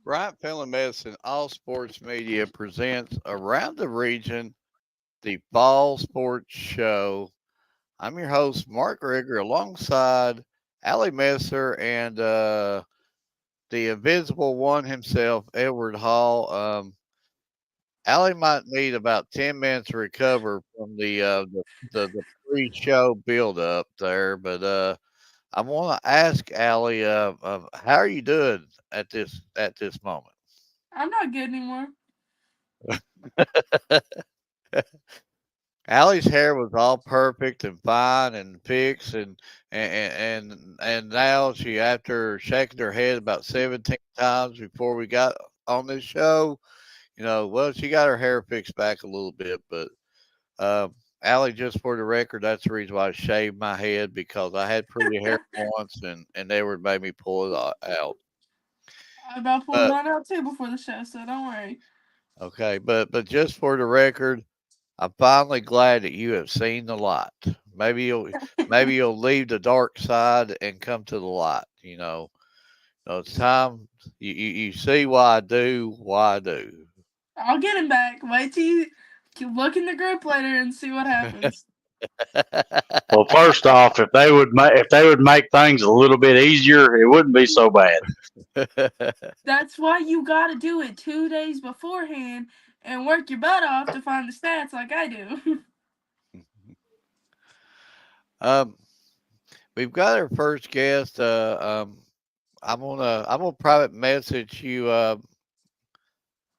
Bryant Family Medicine All Sports Media presents Around the Region, the Fall Sports Show. I'm your host, Mark Rigger, alongside Allie Messer and the invisible one himself, Edward Hall. Allie might need about 10 minutes to recover from the pre-show build-up there, but I want to ask Allie, how are you doing at this moment? I'm not good anymore. Allie's hair was all perfect and fine and fixed and now she, after shaking her head about 17 times before we got on this show, well, she got her hair fixed back a little bit, but Allie, just for the record, that's the reason why I shaved my head, because I had pretty hair once and they would make me pull it out. I about pulled But mine out too before the show, so don't worry. okay, but just for the record, I'm finally glad that you have seen the light. Maybe you'll maybe you'll leave the dark side and come to the light. It's time you see why I do. I'll get him back. Wait till you look in the group later and see what happens. Well, first off, if they would make things a little bit easier, it wouldn't be so bad. That's why you gotta do it 2 days beforehand and work your butt off to find the stats like I do. um, we've got our first guest. I'm gonna private message you um,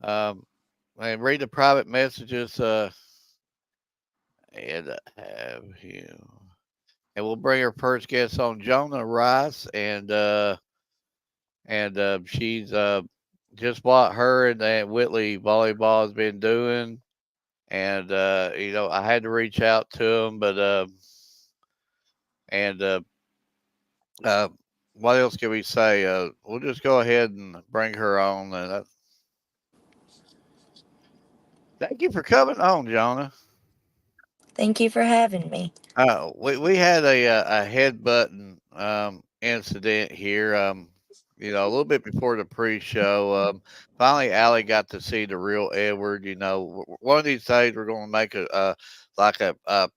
and read the private messages and have him. And we'll bring our first guest on, Jonah Rice, and she's just what her and Whitley volleyball has been doing. And I had to reach out to him, but and uh, what else can we say? We'll just go ahead and bring her on. And thank you for coming on, Jonah. Thank you for having me. We had a headbutting incident here. A little bit before the pre-show. Finally, Allie got to see the real Edward. One of these days we're going to make a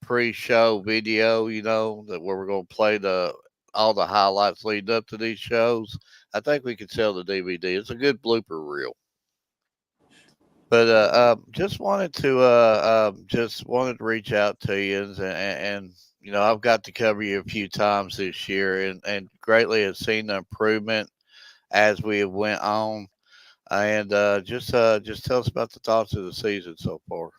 pre-show video. Where we're going to play the all the highlights leading up to these shows. I think we could sell the DVD. It's a good blooper reel. But just wanted to reach out to you, and I've got to cover you a few times this year, and greatly have seen the improvement as we have went on. And just tell us about the thoughts of the season so far.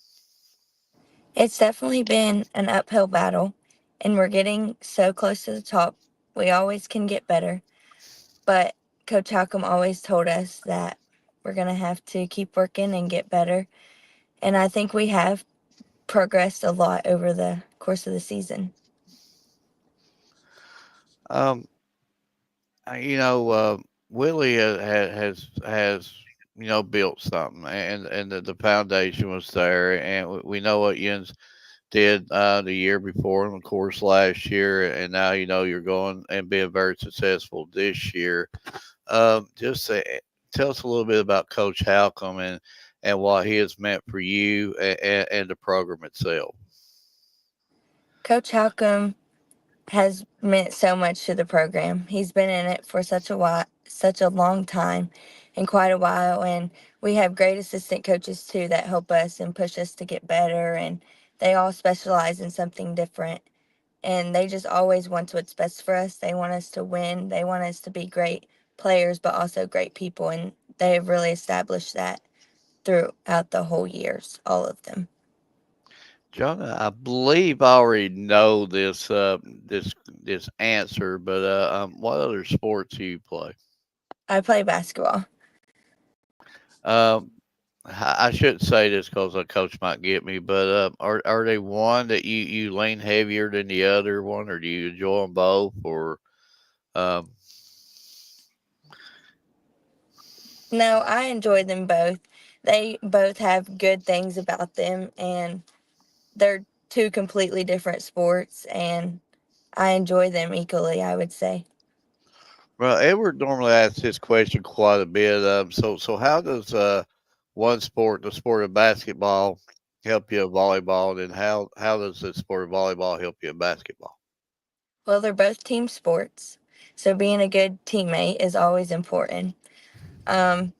It's definitely been an uphill battle, and we're getting so close to the top. We always can get better, but Coach Halcom always told us that we're going to have to keep working and get better. And I think we have progressed a lot over the course of the season. Um, Willie has built something, and the foundation was there, and we know what Jens did the year before, and of course last year, and now you're going and being very successful this year. Just tell us a little bit about Coach Halcom and what he has meant for you and the program itself. Coach Halcom has meant so much to the program. He's been in it for such a long time and quite a while, and we have great assistant coaches too that help us and push us to get better, and they all specialize in something different, and they just always want what's best for us. They want us to win. They want us to be great players but also great people, and they have really established that throughout the whole years, all of them. Jonah, I believe I already know this answer, but what other sports do you play? I play basketball. Um, I shouldn't say this because a coach might get me, but are they one that you lean heavier than the other one, or do you enjoy them both, or um, No, I enjoy them both. They both have good things about them, and they're two completely different sports, and I enjoy them equally, I would say. Well, Edward normally asks this question quite a bit. So how does one sport, the sport of basketball, help you at volleyball, and how does the sport of volleyball help you at basketball? Well, they're both team sports, so being a good teammate is always important. Um,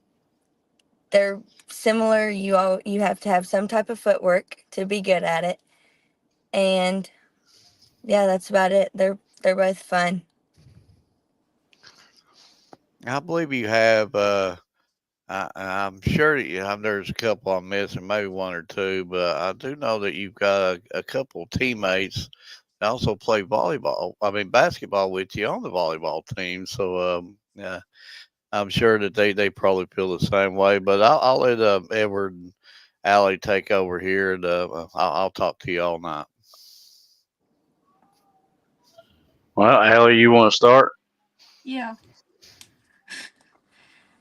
they're similar. You have to have some type of footwork to be good at it, and yeah, that's about it. They're both fun. I believe you have. I'm sure that there's a couple I'm missing, maybe one or two, but I do know that you've got a couple teammates that also play volleyball. I mean basketball with you on the volleyball team. So yeah, I'm sure that they probably feel the same way. But I'll let Edward and Allie take over here, and I'll talk to you all night. Well, Allie, you want to start? Yeah.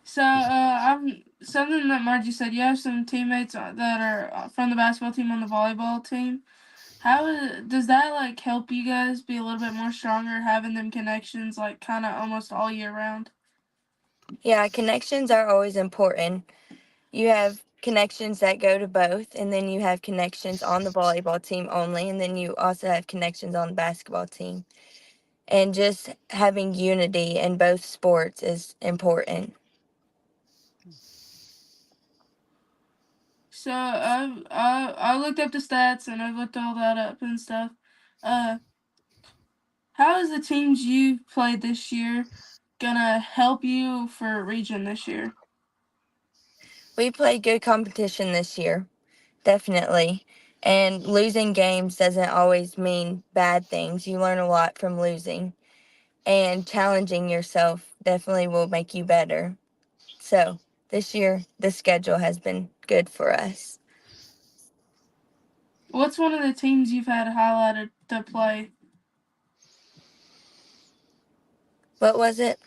So, I'm something that Margie said. You have some teammates that are from the basketball team on the volleyball team. Does that like help you guys be a little bit more stronger, having them connections like kind of almost all year round? Yeah, connections are always important. You have connections that go to both, and then you have connections on the volleyball team only, and then you also have connections on the basketball team. And just having unity in both sports is important. So I looked up the stats and I looked all that up and stuff. Uh, how is the teams you've played this year gonna help you for region this year? We played good competition this year, definitely. And losing games doesn't always mean bad things. You learn a lot from losing. And challenging yourself definitely will make you better. So this year, the schedule has been good for us. What's one of the teams you've had highlighted to play? What was it?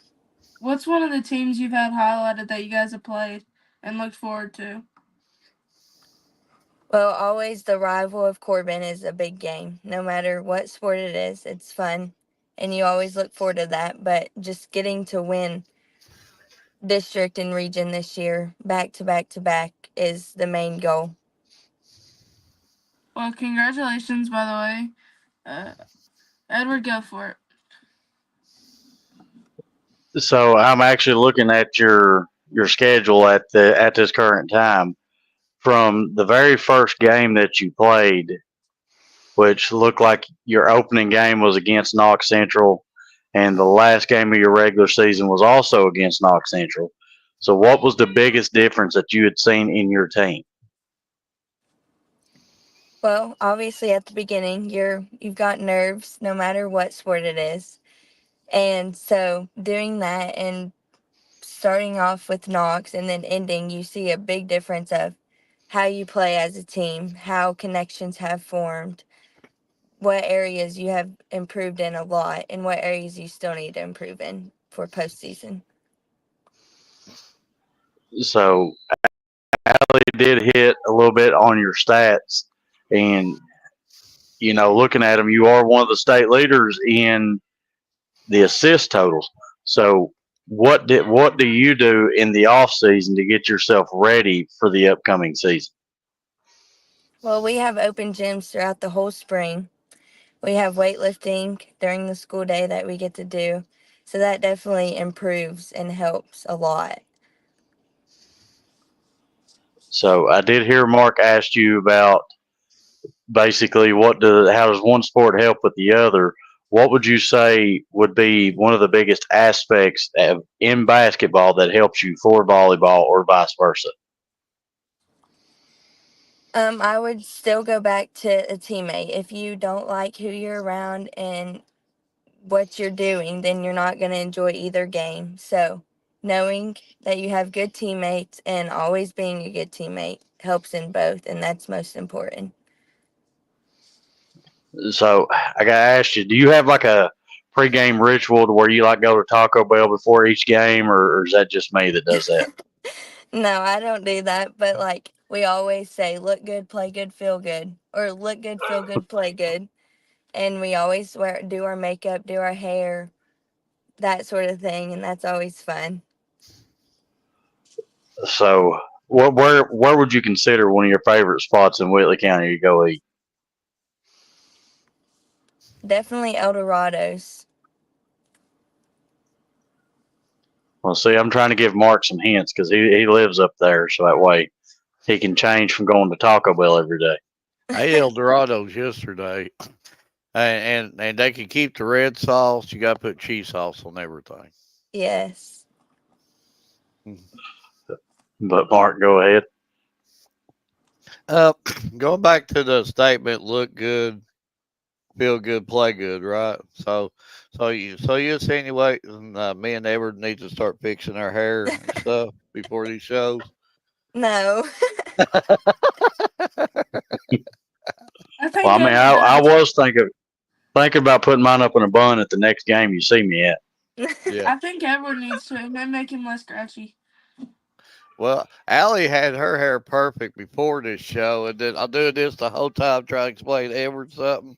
What's one of the teams you've had highlighted that you guys have played and looked forward to? Well, always the rival of Corbin is a big game. No matter what sport it is, it's fun. And you always look forward to that. But just getting to win district and region this year, back to back to back, is the main goal. Well, congratulations, by the way. Edward, go for it. So I'm actually looking at your schedule at this current time. From the very first game that you played, which looked like your opening game was against Knox Central, and the last game of your regular season was also against Knox Central. So, what was the biggest difference that you had seen in your team? Well, obviously at the beginning, you've got nerves no matter what sport it is. And so doing that and starting off with Knox and then ending, you see a big difference of how you play as a team, how connections have formed, what areas you have improved in a lot, and what areas you still need to improve in for postseason. So, Allie did hit a little bit on your stats, and looking at them, you are one of the state leaders in the assist totals. So, what do you do in the off season to get yourself ready for the upcoming season? Well, we have open gyms throughout the whole spring. We have weightlifting during the school day that we get to do. So that definitely improves and helps a lot. So, I did hear Mark asked you about basically how does one sport help with the other. What would you say would be one of the biggest aspects in basketball that helps you for volleyball or vice versa? I would still go back to a teammate. If you don't like who you're around and what you're doing, then you're not going to enjoy either game. So, knowing that you have good teammates and always being a good teammate helps in both, and that's most important. So I got to ask you, do you have like a pregame ritual to where you like go to Taco Bell before each game, or is that just me that does that? No, I don't do that, but like we always say, look good, play good, feel good, or look good, feel good, play good. And we always do our makeup, do our hair, that sort of thing, and that's always fun. So, where would you consider one of your favorite spots in Whitley County to go eat? Definitely El Dorados. Well, see, I'm trying to give Mark some hints because he lives up there, so that way he can change from going to Taco Bell every day. I ate El Dorados yesterday, and they can keep the red sauce. You got to put cheese sauce on everything. Yes. But Mark, go ahead. Uh, Going back to the statement, look good, feel good, play good, right? So you insinuate me and Edward need to start fixing our hair and stuff before these shows. No. I Well, think I mean, Edward I does. was thinking about putting mine up in a bun at the next game you see me at. Yeah. I think Edward needs to. It may make him less scratchy. Well, Allie had her hair perfect before this show, and then I'm doing this the whole time trying to explain to Edward something.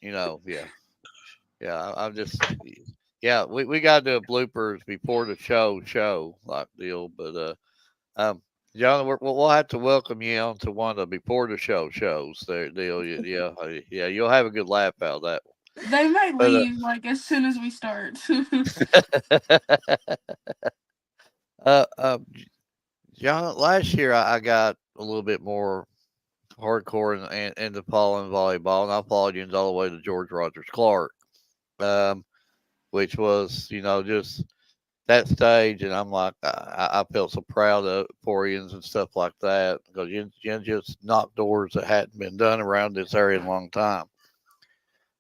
Yeah, yeah. I'm just, yeah. We got to do a bloopers before the show like deal. But um, John, we'll have to welcome you on to one of the before the shows. There, deal. Yeah, yeah. You'll have a good laugh out of that They might one. leave like as soon as we start. But uh, uh, John, last year I got a little bit more hardcore and into following volleyball, and I followed you all the way to George Rogers Clark, um, which was just that stage, and I'm like I felt so proud of for you and stuff like that because you just knocked doors that hadn't been done around this area in a long time.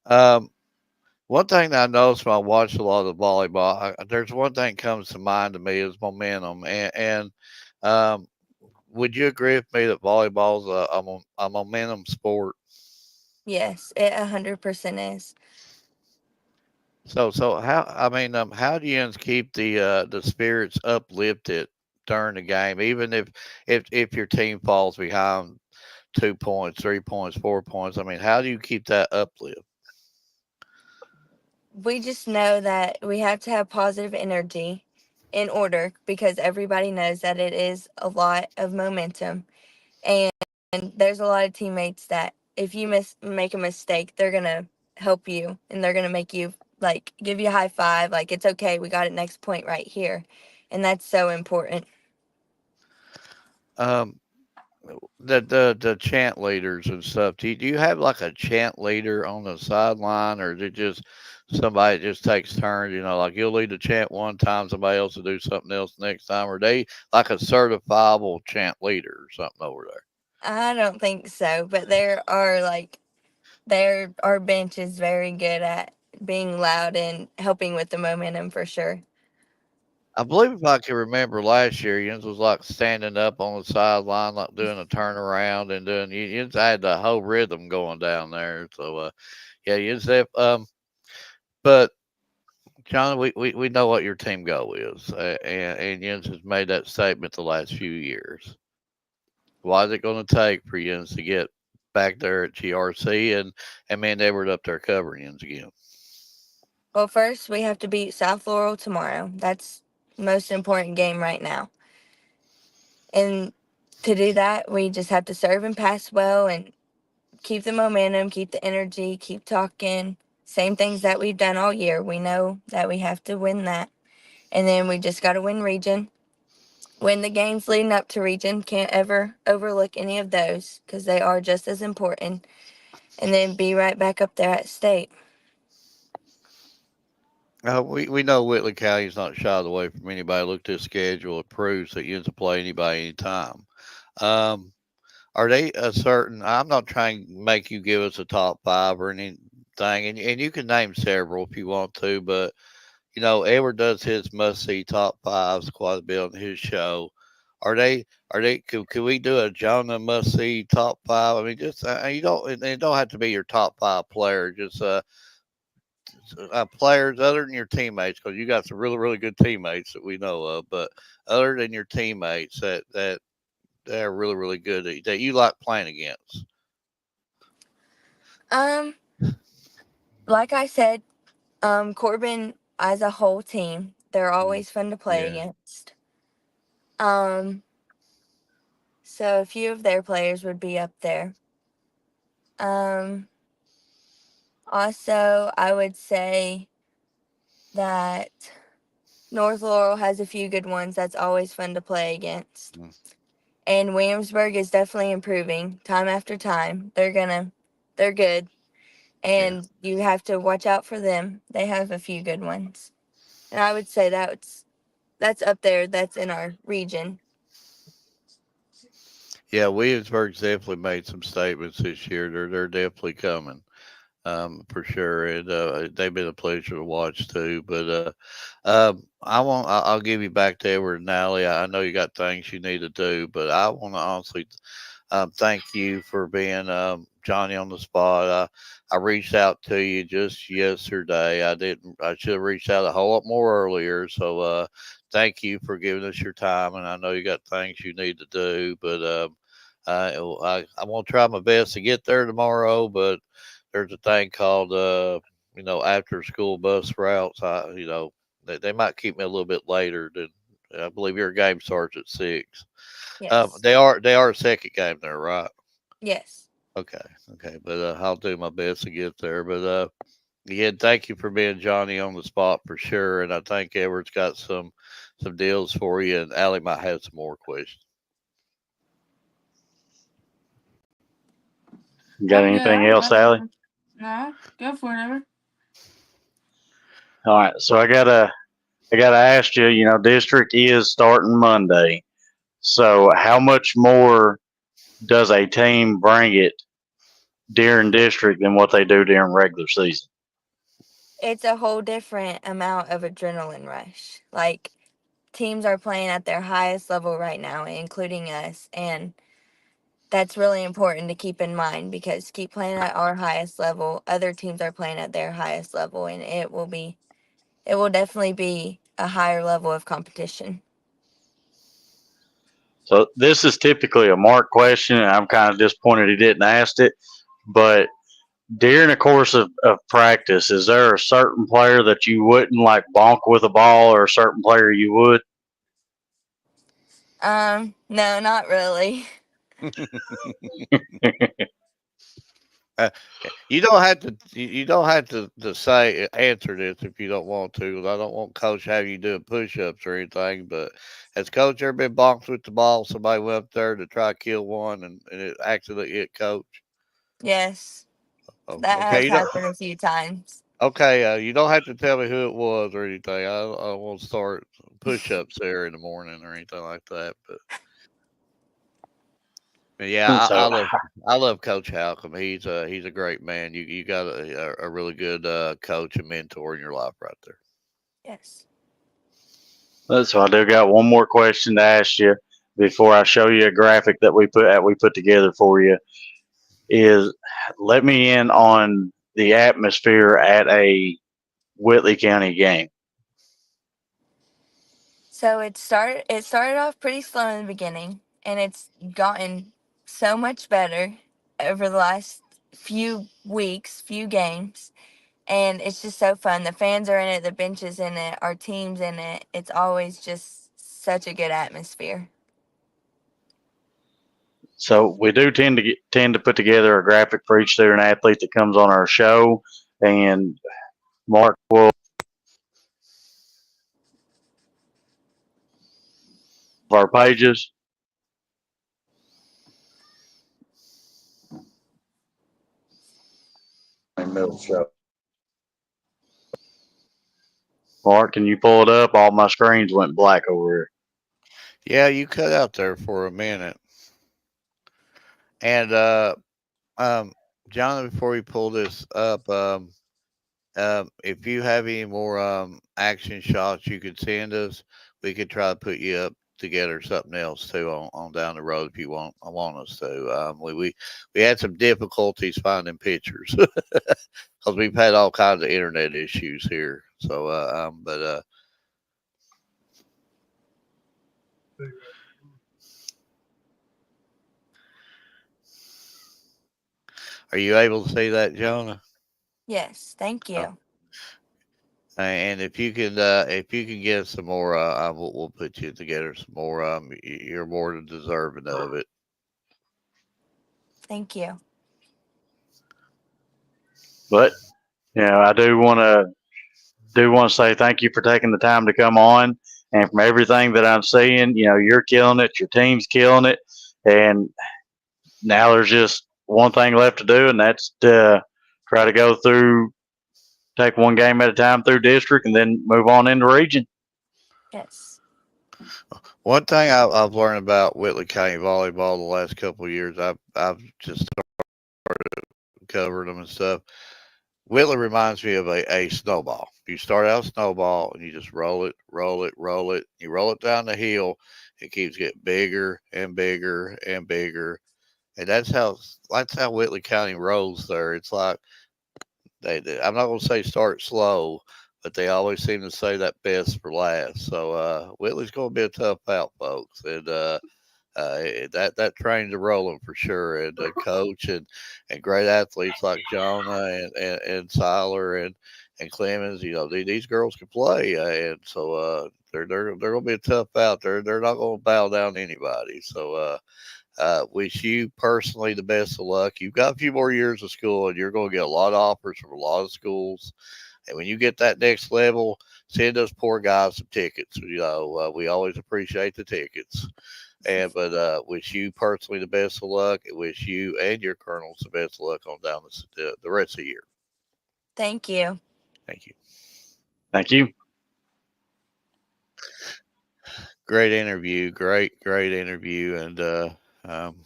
Um, One thing that I noticed when I watched a lot of the volleyball, there's one thing comes to mind to me is momentum, and um, would you agree with me that volleyball is a momentum sport? Yes, it 100% is. So how I mean how do you keep the spirits uplifted during the game, even if your team falls behind 2 points, 3 points, 4 points? I mean, how do you keep that uplift? We just know that we have to have positive energy in order because everybody knows that it is a lot of momentum. And there's a lot of teammates that if you make a mistake, they're going to help you and they're going to make you like give you a high five like it's okay, we got it next point right here. And that's so important. Um, the chant leaders and stuff. Do you have like a chant leader on the sideline, or is it just somebody that just takes turns? Like you'll lead a chant one time, somebody else will do something else next time, or they like a certifiable chant leader or something over there? I don't think so, but our bench is very good at being loud and helping with the momentum for sure. I believe if I can remember last year, Jens was like standing up on the sideline, like doing a turnaround and doing. Jens had the whole rhythm going down there. So yeah, Jens. But John, we know what your team goal is, and Jens has made that statement the last few years. Why is it going to take for Jens to get back there at GRC and man, they were up there covering Jens again? Well, first we have to beat South Laurel tomorrow. That's the most important game right now. And to do that, we just have to serve and pass well and keep the momentum, keep the energy, keep talking. Same things that we've done all year. We know that we have to win that. And then we just got to win region. Win the games leading up to region. Can't ever overlook any of those because they are just as important. And then be right back up there at state. We know Whitley County's not shied away from anybody. Look at this schedule; it proves that Jens will play anybody anytime. Um, Are they a certain? I'm not trying to make you give us a top five or anything, and you can name several if you want to, but Edward does his must see top fives quite a bit on his show. Are they? Could we do a Jonah must see top five? I mean, just you don't. It don't have to be your top five player. Just players other than your teammates, because you got some really really good teammates that we know of, but other than your teammates that they're really really good that you like playing against. Um, like I said, Corbin as a whole team. They're Mm, always fun to play yeah. against. Um, so a few of their players would be up there. Um, Also, I would say that North Laurel has a few good ones that's always fun to play against. Mm, And Williamsburg is definitely improving time after time. They're good. yeah. And you have to watch out for them. They have a few good ones. And I would say that's up there. That's in our region. Yeah, Williamsburg's definitely made some statements this year. They're definitely coming, for sure, and they've been a pleasure to watch too. But I'll give you back to Edward and Allie. I know you got things you need to do, but I want to honestly thank you for being Johnny on the spot. I reached out to you just yesterday. I didn't. I should have reached out a whole lot more earlier. So thank you for giving us your time. And I know you got things you need to do, but I'm gonna try my best to get there tomorrow. But there's a thing called after school bus routes. They might keep me a little bit later than. I believe your game starts at 6. Yes. They are a second game there, right? Yes. Okay, okay, but I'll do my best to get there. But again, thank you for being Johnny on the spot for sure. And I think Edward's got some deals for you, and Allie might have some more questions. Got I'm good. I anything don't else, have any Allie? more. No, go for it, Ever. All right. So I gotta ask you. District is starting Monday. So how much more does a team bring it during district than what they do during regular season? It's a whole different amount of adrenaline rush. Like teams are playing at their highest level right now, including us, and that's really important to keep in mind because keep playing at our highest level, other teams are playing at their highest level, and it will definitely be a higher level of competition. So this is typically a Mark question, and I'm kind of disappointed he didn't ask it. But during the course of practice, is there a certain player that you wouldn't like bonk with a ball, or a certain player you would? No, not really. Uh, you don't have to. You don't have to say answer this if you don't want to. 'Cause I don't want Coach have you doing push-ups or anything. But has Coach ever been bonked with the ball? Somebody went up there to try to kill one, and it accidentally hit Coach. Yes, Oh, that okay. has happened a few times. Okay. You don't have to tell me who it was or anything. I don't want to start push-ups there in the morning or anything like that. But yeah, So I love Coach Halcom. He's a great man. You got a really good coach and mentor in your life right there. Yes. I do got one more question to ask you before I show you a graphic that we put together for you. Is let me in on the atmosphere at a Whitley County game. So it started off pretty slow in the beginning, and it's gotten so much better over the last few weeks, few games, and it's just so fun. The fans are in it, the benches in it, our team's in it. It's always just such a good atmosphere. So we do tend to put together a graphic for each student athlete that comes on our show, and Mark will our pages. Middle show. Mark, can you pull it up? All my screens went black over here. Yeah, you cut out there for a minute. And um, John, before we pull this up, if you have any more action shots you could send us, we could try to put you up together something else too on down the road if you want us to. We had some difficulties finding pictures because we've had all kinds of internet issues here. So, but are you able to see that, Jonah? Yes, thank Oh, you. And if you can get some more, we'll put you together some more. You're more than deserving of it. Thank you. But I do want to say thank you for taking the time to come on. And from everything that I'm seeing, you're killing it. Your team's killing it. And now there's just one thing left to do, and that's to try to go through, take one game at a time through district, and then move on into region. Yes. One thing I've learned about Whitley County volleyball the last couple of years, I've just covered them and stuff. Whitley reminds me of a snowball. You start out a snowball and you just roll it, roll it, roll it. You roll it down the hill. It keeps getting bigger and bigger and bigger. And that's how Whitley County rolls there. It's like I'm not gonna say start slow, but they always seem to say that best for last. So Whitley's gonna be a tough out, folks, and that trains are rolling for sure. And coach and great athletes like Jonah and Siler and Clemens, these girls can play, and so they're gonna be a tough out. They're not gonna bow down to anybody. So. Wish you personally the best of luck. You've got a few more years of school, and you're going to get a lot of offers from a lot of schools. And when you get that next level, send those poor guys some tickets. We always appreciate the tickets. But wish you personally the best of luck. And wish you and your colonels the best of luck on down the rest of the year. Thank you. Thank you. Thank you. Great interview. Great interview. And um,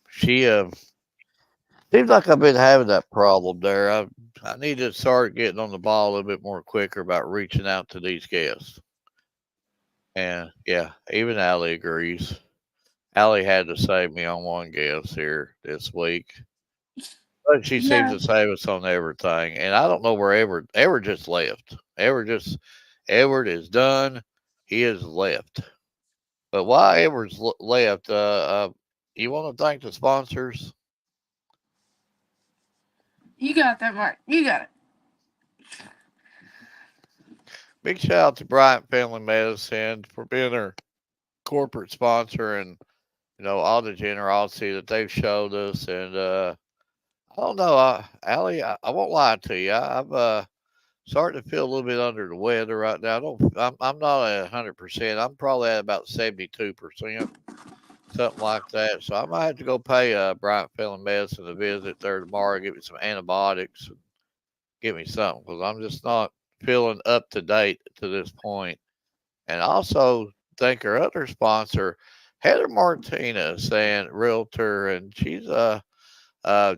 she seems like I've been having that problem there. I need to start getting on the ball a little bit more quicker about reaching out to these guests. And yeah, even Allie agrees. Allie had to save me on one guest here this week, but she seems Yeah. to save us on everything. And I don't know where Edward just left. Edward is done. He has left. But why Edward's left? You want to thank the sponsors? You got that, Mark. You got it. Big shout out to Bryant Family Medicine for being our corporate sponsor and all the generosity that they've showed us. And I don't know, Allie, I won't lie to you. I'm starting to feel a little bit under the weather right now. I'm not at 100%. I'm probably at about 72%, something like that. So I might have to go pay Bryant Family Medicine a visit there tomorrow, give me some antibiotics, and give me something because I'm just not feeling up to date to this point. And also thank our other sponsor, Heather Martinez, and realtor, and she's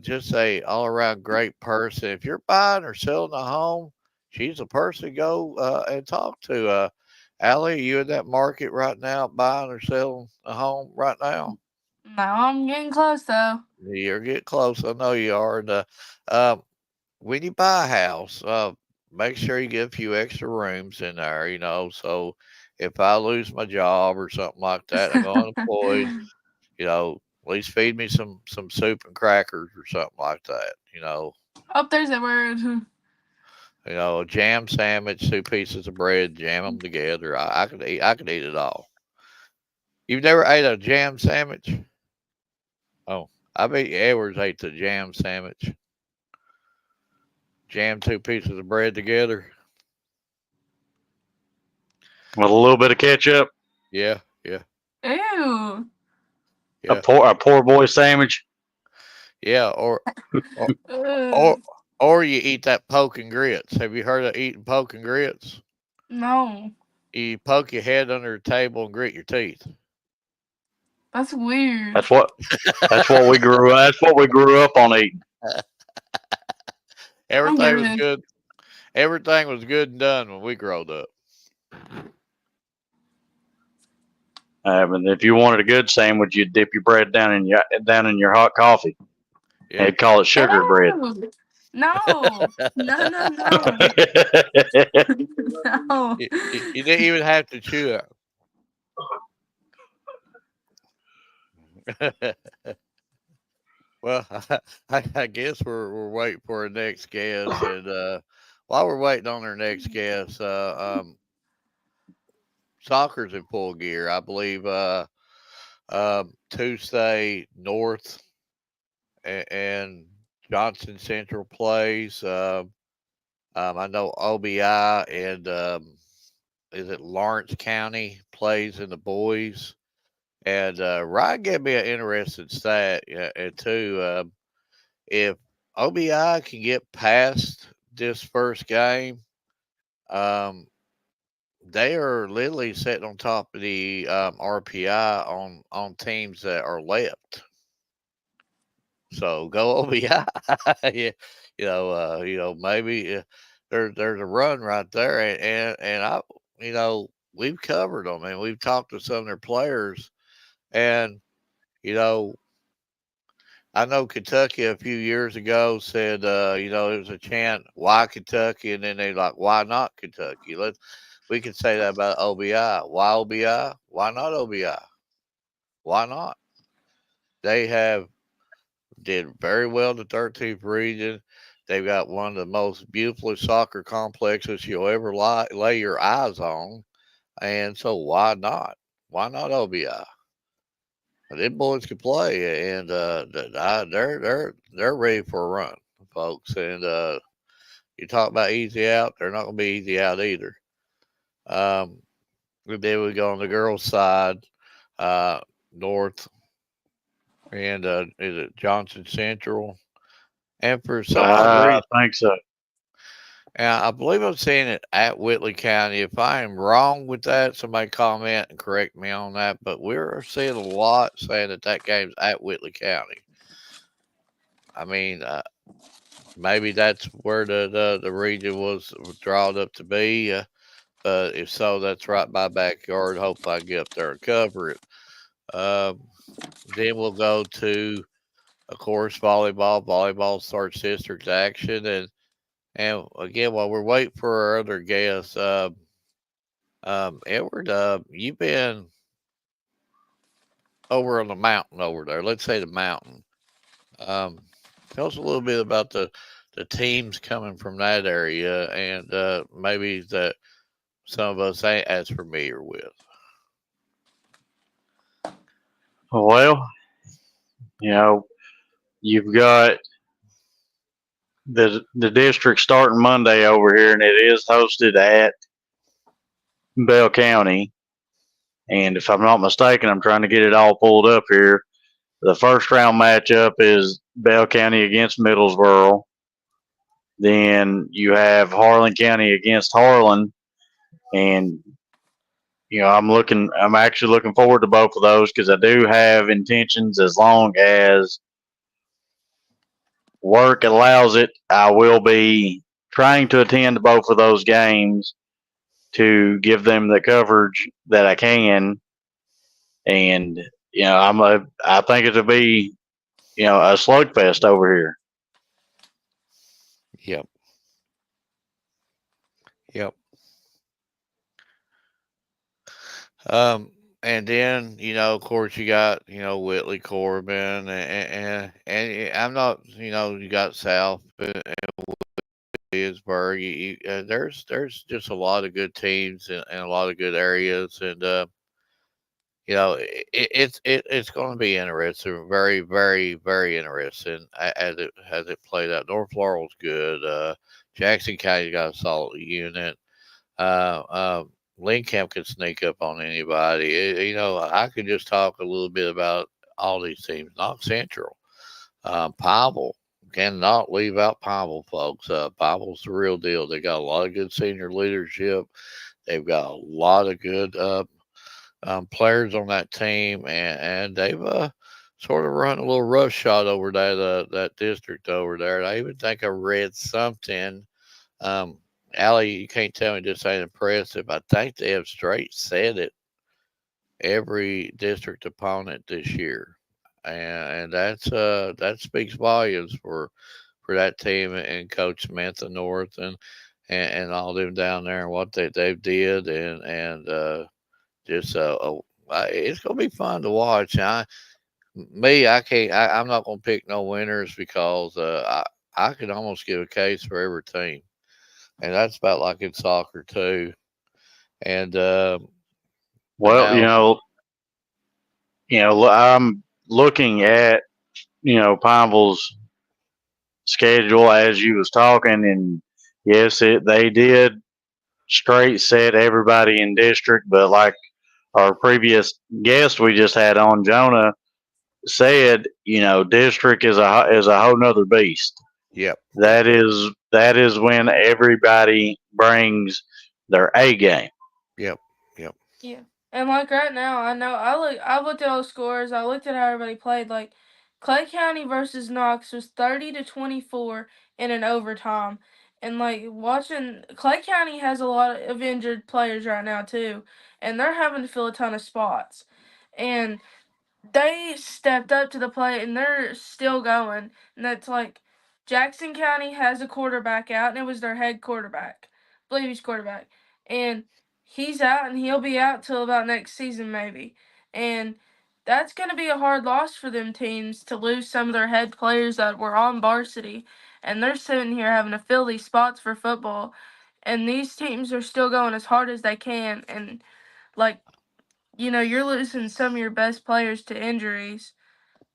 just a all around great person. If you're buying or selling a home, she's a person to go and talk to. Allie, you in that market right now, buying or selling a home right now? Now I'm getting close though. You're getting close. I know you are. And um, when you buy a house, make sure you get a few extra rooms in there. So if I lose my job or something like that, I go unemployed. At least feed me some soup and crackers or something like that. Oh, there's that word. A jam sandwich, two pieces of bread, jam them together. I could eat it all. You've never ate a jam sandwich? Oh, I bet you Edwards ate the jam sandwich. Jam two pieces of bread together. With a little bit of ketchup, Yeah, yeah, Ew. a yeah, poor boy sandwich. yeah. Or or Ugh. or you eat that poke and grits. Have you heard of eating poke and grits? No. You poke your head under the table and grit your teeth. That's weird. That's what that's what we grew. That's what we grew up on eating. I'm Everything was good. good. Everything was good and done when we growed up. And if you wanted a good sandwich, you'd dip your bread down in your hot coffee. Yeah. They'd call it sugar bread. Ew. No. No, no, no. No. You didn't even have to chew it. Well, I guess we're waiting for our next guest, and while we're waiting on our next guest, soccer's in full gear. I believe Tuesday North and Johnson Central plays. I know OBI and is it Lawrence County plays in the boys. And Ryan gave me an interesting stat, and too. If OBI can get past this first game, um, they are literally sitting on top of the RPI on teams that are left. So go OBI. Yeah, maybe there's a run right there, and I we've covered them and we've talked to some of their players, and you know I know Kentucky a few years ago said, there was a chant, why Kentucky? And then they like, why not Kentucky? We could say that about OBI. Why OBI? Why not OBI? Why not? They have did very well in the 13th region. They've got one of the most beautiful soccer complexes you'll ever lay your eyes on. And so why not? Why not OBI? Them boys can play, and they're ready for a run, folks. And you talk about easy out, they're not going to be easy out either. Um, then we go on the girls' side, uh, North, and is it Johnson Central? And for some odd I reason, think so. and I believe I'm saying it at Whitley County. If I am wrong with that, somebody comment and correct me on that. But we're seeing a lot saying that game's at Whitley County. I mean, maybe that's where the region was drawn up to be. But if so, that's right by backyard. Hope I can get up there and cover it. Um, then we'll go to, of course, volleyball. Volleyball starts district action, and again, while we're waiting for our other guests, Edward, you've been over on the mountain over there. Let's say the mountain. Um, tell us a little bit about the teams coming from that area, and maybe that some of us ain't as familiar with. Well, you know, you've got the district starting Monday over here, and it is hosted at Bell County. And if I'm not mistaken, I'm trying to get it all pulled up here. The first round matchup is Bell County against Middlesboro. Then you have Harlan County against Harlan, and I'm actually looking forward to both of those because I do have intentions as long as work allows it. I will be trying to attend both of those games to give them the coverage that I can, and I think it'll be a slugfest over here. Yep, yep. Um, and then of course, you got Whitley Corbin, and I'm not you got South Pittsburgh. There's just a lot of good teams and a lot of good areas, and it's going to be interesting, very very very interesting as it played out. North Laurel's good. Jackson County got a solid unit. Uh, uh, Lincoln can sneak up on anybody. I could just talk a little bit about all these teams. Not Central. Pineville cannot leave out Pineville, folks. Pineville's the real deal. They got a lot of good senior leadership. They've got a lot of good players on that team, and they've sort of run a little rough shot over that district over there. And I even think I read something. Um, Allie, you can't tell me this ain't impressive. I think they have straight said it every district opponent this year, and that speaks volumes for that team and Coach Smith and North and all them down there and what they've did and just it's gonna be fun to watch. I can't. I'm not gonna pick no winners because I could almost give a case for every team. and that's about like in soccer too. And and Well, now, I'm looking at Pineville's schedule as you was talking, and yes, they did straight set everybody in district, but like our previous guest we just had on, Jonah, said, district is a whole nother beast. yep, yep, That is when everybody brings their A game. yep, yep, Yeah. And like right now, I know I looked at all the scores. I looked at how everybody played. Like Clay County versus Knox was 30-24 in an overtime. And like watching Clay County has a lot of injured players right now too, and they're having to fill a ton of spots. And they stepped up to the plate and they're still going. And that's like Jackson County has a quarterback out, and it was their head quarterback. I believe he's quarterback. And he's out, and he'll be out till about next season, maybe. And that's going to be a hard loss for them teams to lose some of their head players that were on varsity. And they're sitting here having to fill these spots for football. And these teams are still going as hard as they can. And, like, you're losing some of your best players to injuries,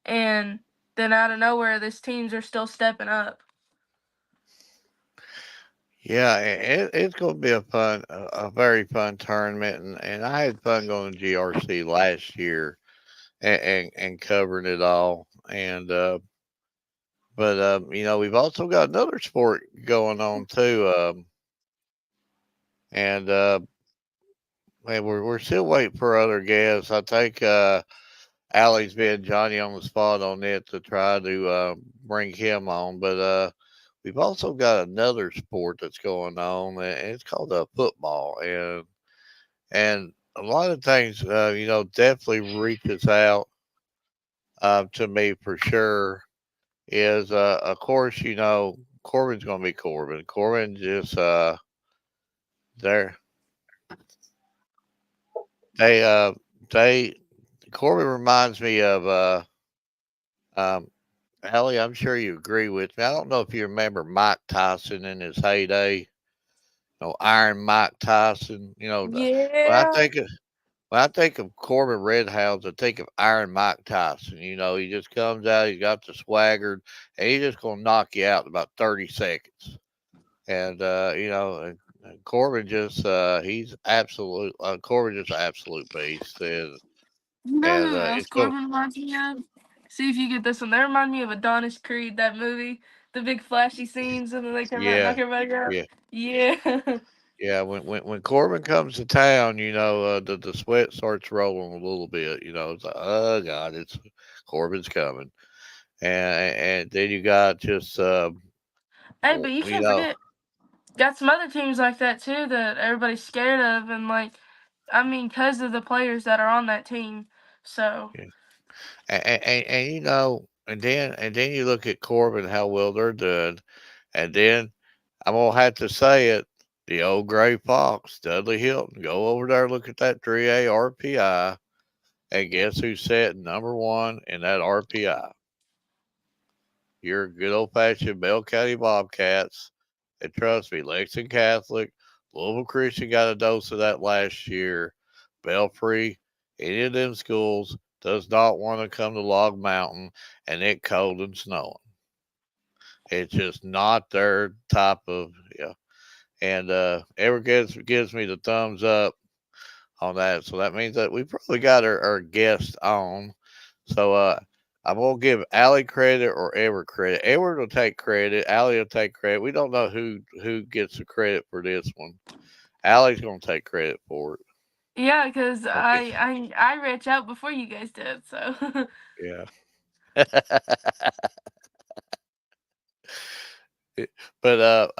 and then out of nowhere, these teams are still stepping up. yeah. It's going to be a very fun tournament, and I had fun going to GRC last year and covering it all. And but we've also got another sport going on too. And man, we're still waiting for other guests. I think Allie's been Johnny on the spot on it to try to bring him on. But we've also got another sport that's going on, and it's called football. And a lot of things, definitely reaches out to me for sure. Is of course, Corbin's going to be Corbin. Corbin just there. They they Corbin reminds me of um, Allie, I'm sure you agree with me. I don't know if you remember Mike Tyson in his heyday. Iron Mike Tyson. When I Yeah. think of when I think of Corbin Redhounds, I think of Iron Mike Tyson. He just comes out, he's got the swagger, and he's just gonna knock you out in about 30 seconds. And and Corbin just he's absolute. Corbin just an absolute beast, You know and who else it's going. Corbin reminds me of? See if you get this one. They remind me of Adonis Creed, that movie. The big flashy scenes, and then they come out and Yeah, knock everybody out. yeah. Yeah. Yeah, when Corbin comes to town, the sweat starts rolling a little bit. It's like, oh God, it's Corbin's coming, and then you got just Hey, but you you can't know forget, got some other teams like that too that everybody's scared of, and like, I mean, because of the players that are on that team. So, yeah. And and then you look at Corbin how well they're doing, and then I'm gonna have to say it, the old gray fox Dudley Hilton, go over there, look at that 3A RPI, and guess who's sitting number one in that RPI? Your good old fashioned Bell County Bobcats. And trust me, Lexington Catholic, Louisville Christian got a dose of that last year. Belfry, any of them schools does not want to come to Log Mountain and it cold and snowing. It's just not their type of yeah. And ever gives me the thumbs up on that. So that means that we probably got our guest on. So I'm gonna give Allie credit or Edward credit. Edward will take credit. Allie will take credit. We don't know who gets the credit for this one. Allie's gonna take credit for it. yeah, because Okay. I reached out before you guys did, so. Yeah. but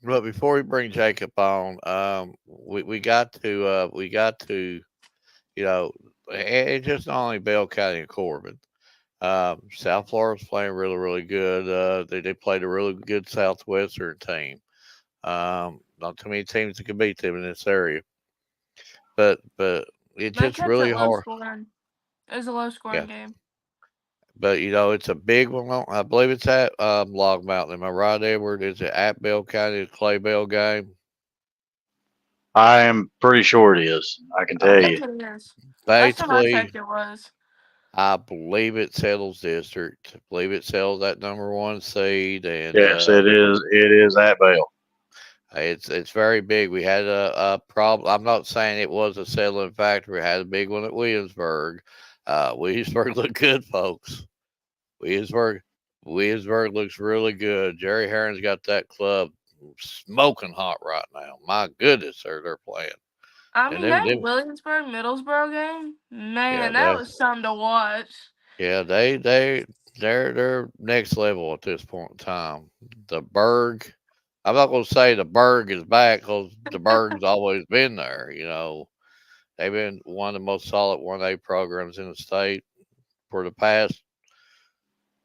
but before we bring Jacob on, we got to you know, and just not only Bell County and Corbin. South Florida's playing really, really good. They played a really good Southwestern team. Not too many teams that can beat them in this area, but it's They just kept it really low hard. scoring. It was a low Yeah, scoring game. But it's a big one. I believe it's at Log Mountain. Am I right, Edward? Is it at Bell County, the Clay Bell game? I am pretty sure it is. I can I tell think you. it is. Last time I Basically, checked, it was. I believe it settles district. I believe it settles that number one seed, and Yes, it is. It is at Bell. it's very big. We had a problem. I'm not saying it was a settling factor. We had a big one at Williamsburg. Williamsburg looked good, folks. Williamsburg, Williamsburg looks really good. Jerry Herron's got that club smoking hot right now. My goodness, they're playing. I And mean, them, that them Williamsburg Middlesbrough game, yeah, man, that was something to watch. they're next level at this point in time. The Berg, I'm not gonna say the Berg is back because the Berg's always been there. They've been one of the most solid 1A programs in the state for the past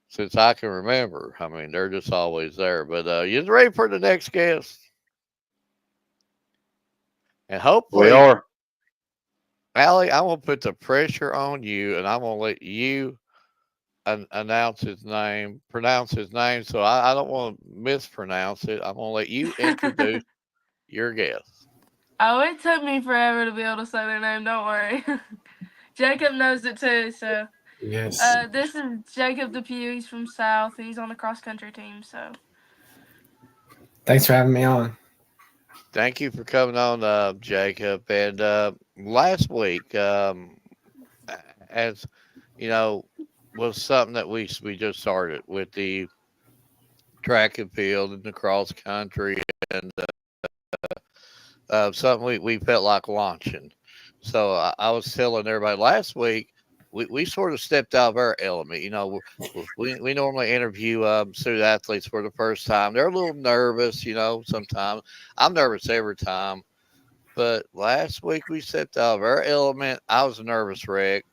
since I can remember. I mean, they're just always there. But you ready for the next guest? And We hopefully, are. Allie, I'm gonna put the pressure on you, and I'm gonna let you announce his name, pronounce his name. So I don't want to mispronounce it. I'm gonna let you introduce your guest. Oh, it took me forever to be able to say their name. Don't worry. Jacob knows it too. So, Yes. this is Jacob Depew. He's from South. He's on the cross country team. So, Thanks for having me on. Thank you for coming on, Jacob. And last week, as you know, was something that we just started with the track and field and the cross country and something we felt like launching. So I was telling everybody last week we sort of stepped out of our element. We normally interview student athletes for the first time. They're a little nervous, sometimes. I'm nervous every time. But last week we stepped out of our element. I was a nervous wreck.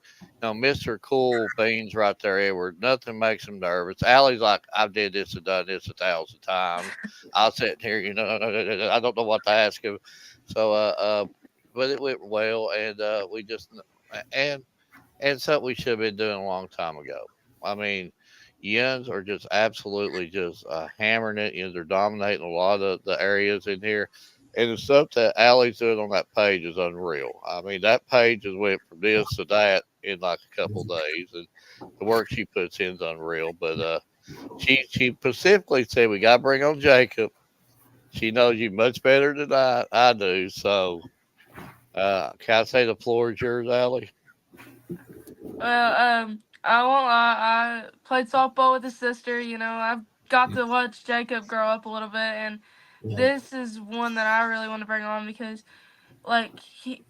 Mr. Cool Beans right there, Edward. Nothing makes him nervous. Allie's like, I've did this and done this 1,000 times. I'll sit here, I don't know what to ask him. So, but it went well, and we just and and something we should have been doing a long time ago. I mean, Yuns are just absolutely just hammering it. They're dominating a lot of the areas in here. And the stuff that Allie's doing on that page is unreal. I mean, that page has went from this to that in like a couple of days, and the work she puts in is unreal. But she specifically said we got to bring on Jacob. She knows you much better than I do. So, can I say the floor is yours, Allie? well, I won't lie. I played softball with his sister. I've got to watch Jacob grow up a little bit, and Yeah. this is one that I really want to bring on because like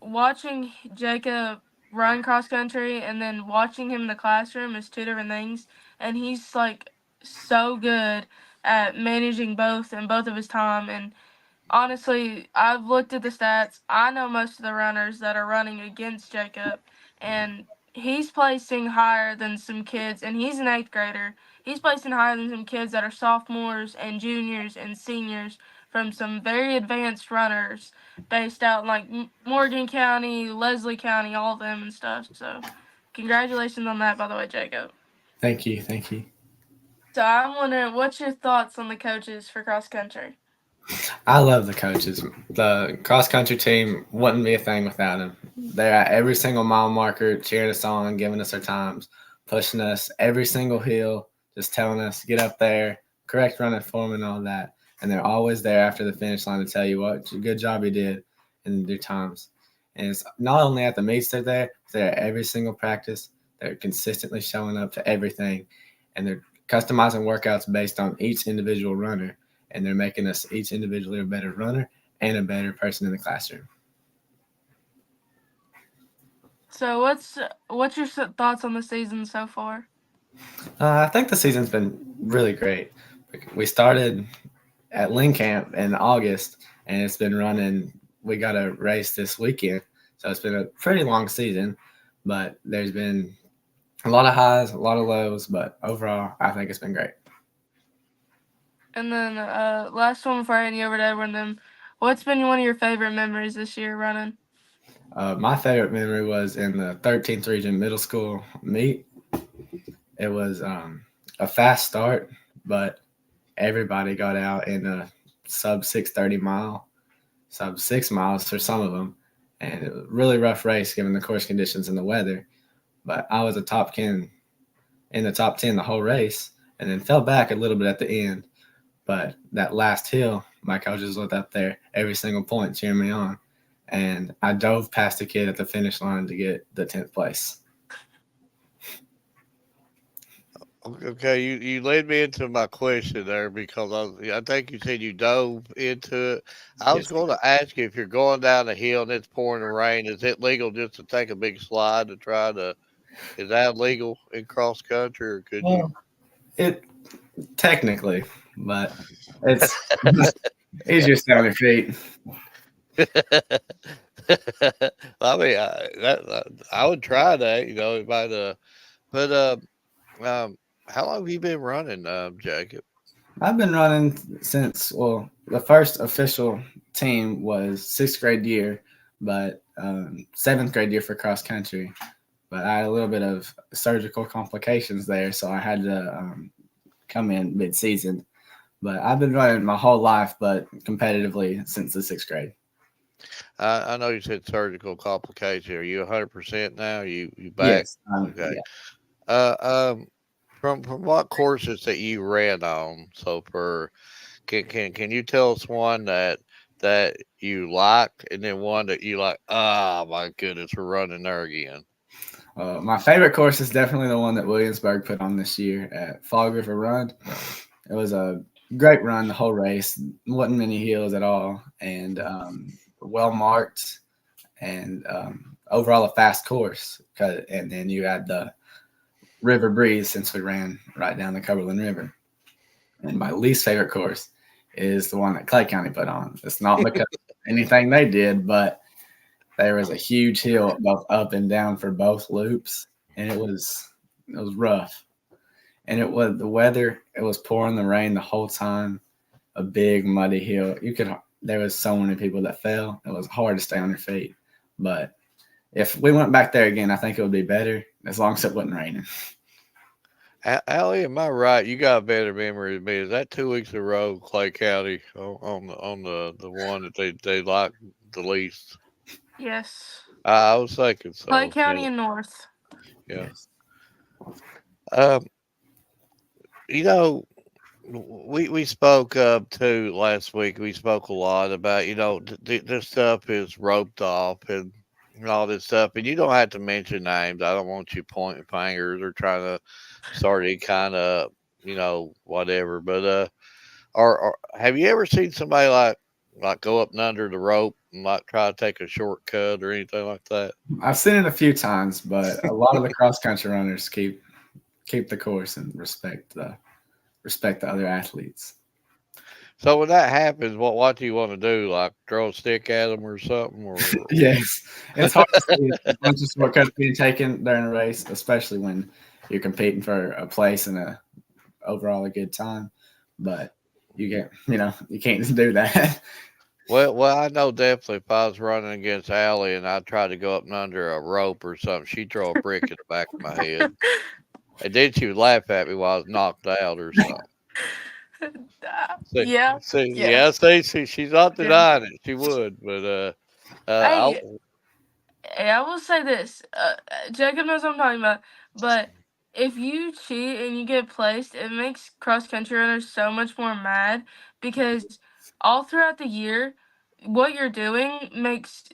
watching Jacob run cross country and then watching him in the classroom is two different things. And he's like so good at managing both and both of his time. And honestly, I've looked at the stats. I know most of the runners that are running against Jacob, and he's placing higher than some kids. And he's an eighth grader. He's placing higher than some kids that are sophomores and juniors and seniors from some very advanced runners based out in like Morgan County, Leslie County, all of them and stuff. So, congratulations on that, by the way, Jacob. Thank you. Thank you. So, I'm wondering, what's your thoughts on the coaches for cross country? I love the coaches. The cross country team wouldn't be a thing without them. They're at every single mile marker, cheering us on, giving us our times, pushing us every single hill, just telling us get up there, correct running form, and all that. And they're always there after the finish line to tell you what good job you did in your times. And it's not only at the meets they're at every single practice. They're consistently showing up to everything, and they're customizing workouts based on each individual runner, and they're making us each individually a better runner and a better person in the classroom. So, what's your thoughts on the season so far? I think the season's been really great. We started at Lynn Camp in August, and it's been running. We got a race this weekend, so it's been a pretty long season, but there's been a lot of highs, a lot of lows, but overall, I think it's been great. And then last one before I hand you over to Edward, then what's been one of your favorite memories this year running? My favorite memory was in the 13th Region Middle School meet. It was a fast start, but everybody got out in a sub 6:30 mile, sub 6 miles for some of them, and it was a really rough race given the course conditions and the weather. But I was a top 10 in the top 10 the whole race, and then fell back a little bit at the end. But that last hill, my coaches was up there every single point cheering me on, and I dove past a kid at the finish line to get the 10th place. Okay, you led me into my question there because I think you said you dove into it. I was Yes. going to ask you if you're going down the hill and it's pouring rain, is it legal just to take a big slide to try to? Is that legal in cross country, or could you? Well, it technically, but it's just easier to stay on your feet. I mean, I would try that. It might. But how long have you been running, Jacob? I've been running since, well, the first official team was sixth grade year, but seventh grade year for cross country. But I had a little bit of surgical complications there, so I had to come in mid season. But I've been running my whole life, but competitively since the sixth grade. I know you said surgical complication. Are you 100% now? You back? Yes. Okay. Yeah. Uh, um, from what courses that you ran on so far, can you tell us one that you liked, and then one that you like? Oh my goodness, we're running there again. My favorite course is definitely the one that Williamsburg put on this year at Fog River Run. It was a great run the whole race. Wasn't many hills at all, and well marked, and overall a fast course. And then you had the river breeze since we ran right down the Cumberland River. And my least favorite course is the one that Clay County put on. It's not because of anything they did, but there was a huge hill both up and down for both loops, and it was rough. And it was the weather. It was pouring the rain the whole time. A big muddy hill. There was so many people that fell. It was hard to stay on your feet. But if we went back there again, I think it would be better as long as it wasn't raining. Allie, am I right? You got a better memory than me. Is that 2 weeks in a row, Clay County on the one that they like the least? Yes. I was thinking Clay so. County Yeah, and North. yeah. Yes. Um, you know, we spoke too last week. We spoke a lot about this stuff is roped off and all this stuff, and you don't have to mention names. I don't want you pointing fingers or trying to start any kind of whatever. But have you ever seen somebody like go up and under the rope and like try to take a shortcut or anything like that? I've seen it a few times, but a lot of the cross country runners keep the course and respect the other athletes. So when that happens, what do you want to do? Like throw a stick at them or something, or Yes, it's hard to see a bunch of shortcuts being taken during a race, especially when you're competing for a place and a overall a good time. But you can't do that. well, I know definitely if I was running against Allie and I tried to go up and under a rope or something, she'd throw a brick in the back of my head, and then she would laugh at me while I was knocked out or something. See, Yeah. Yeah. yeah, she's not Yeah. denying it. She would, but I Hey, hey, I will say this. Jacob knows what I'm talking about. But if you cheat and you get placed, it makes cross country runners so much more mad because all throughout the year, what you're doing makes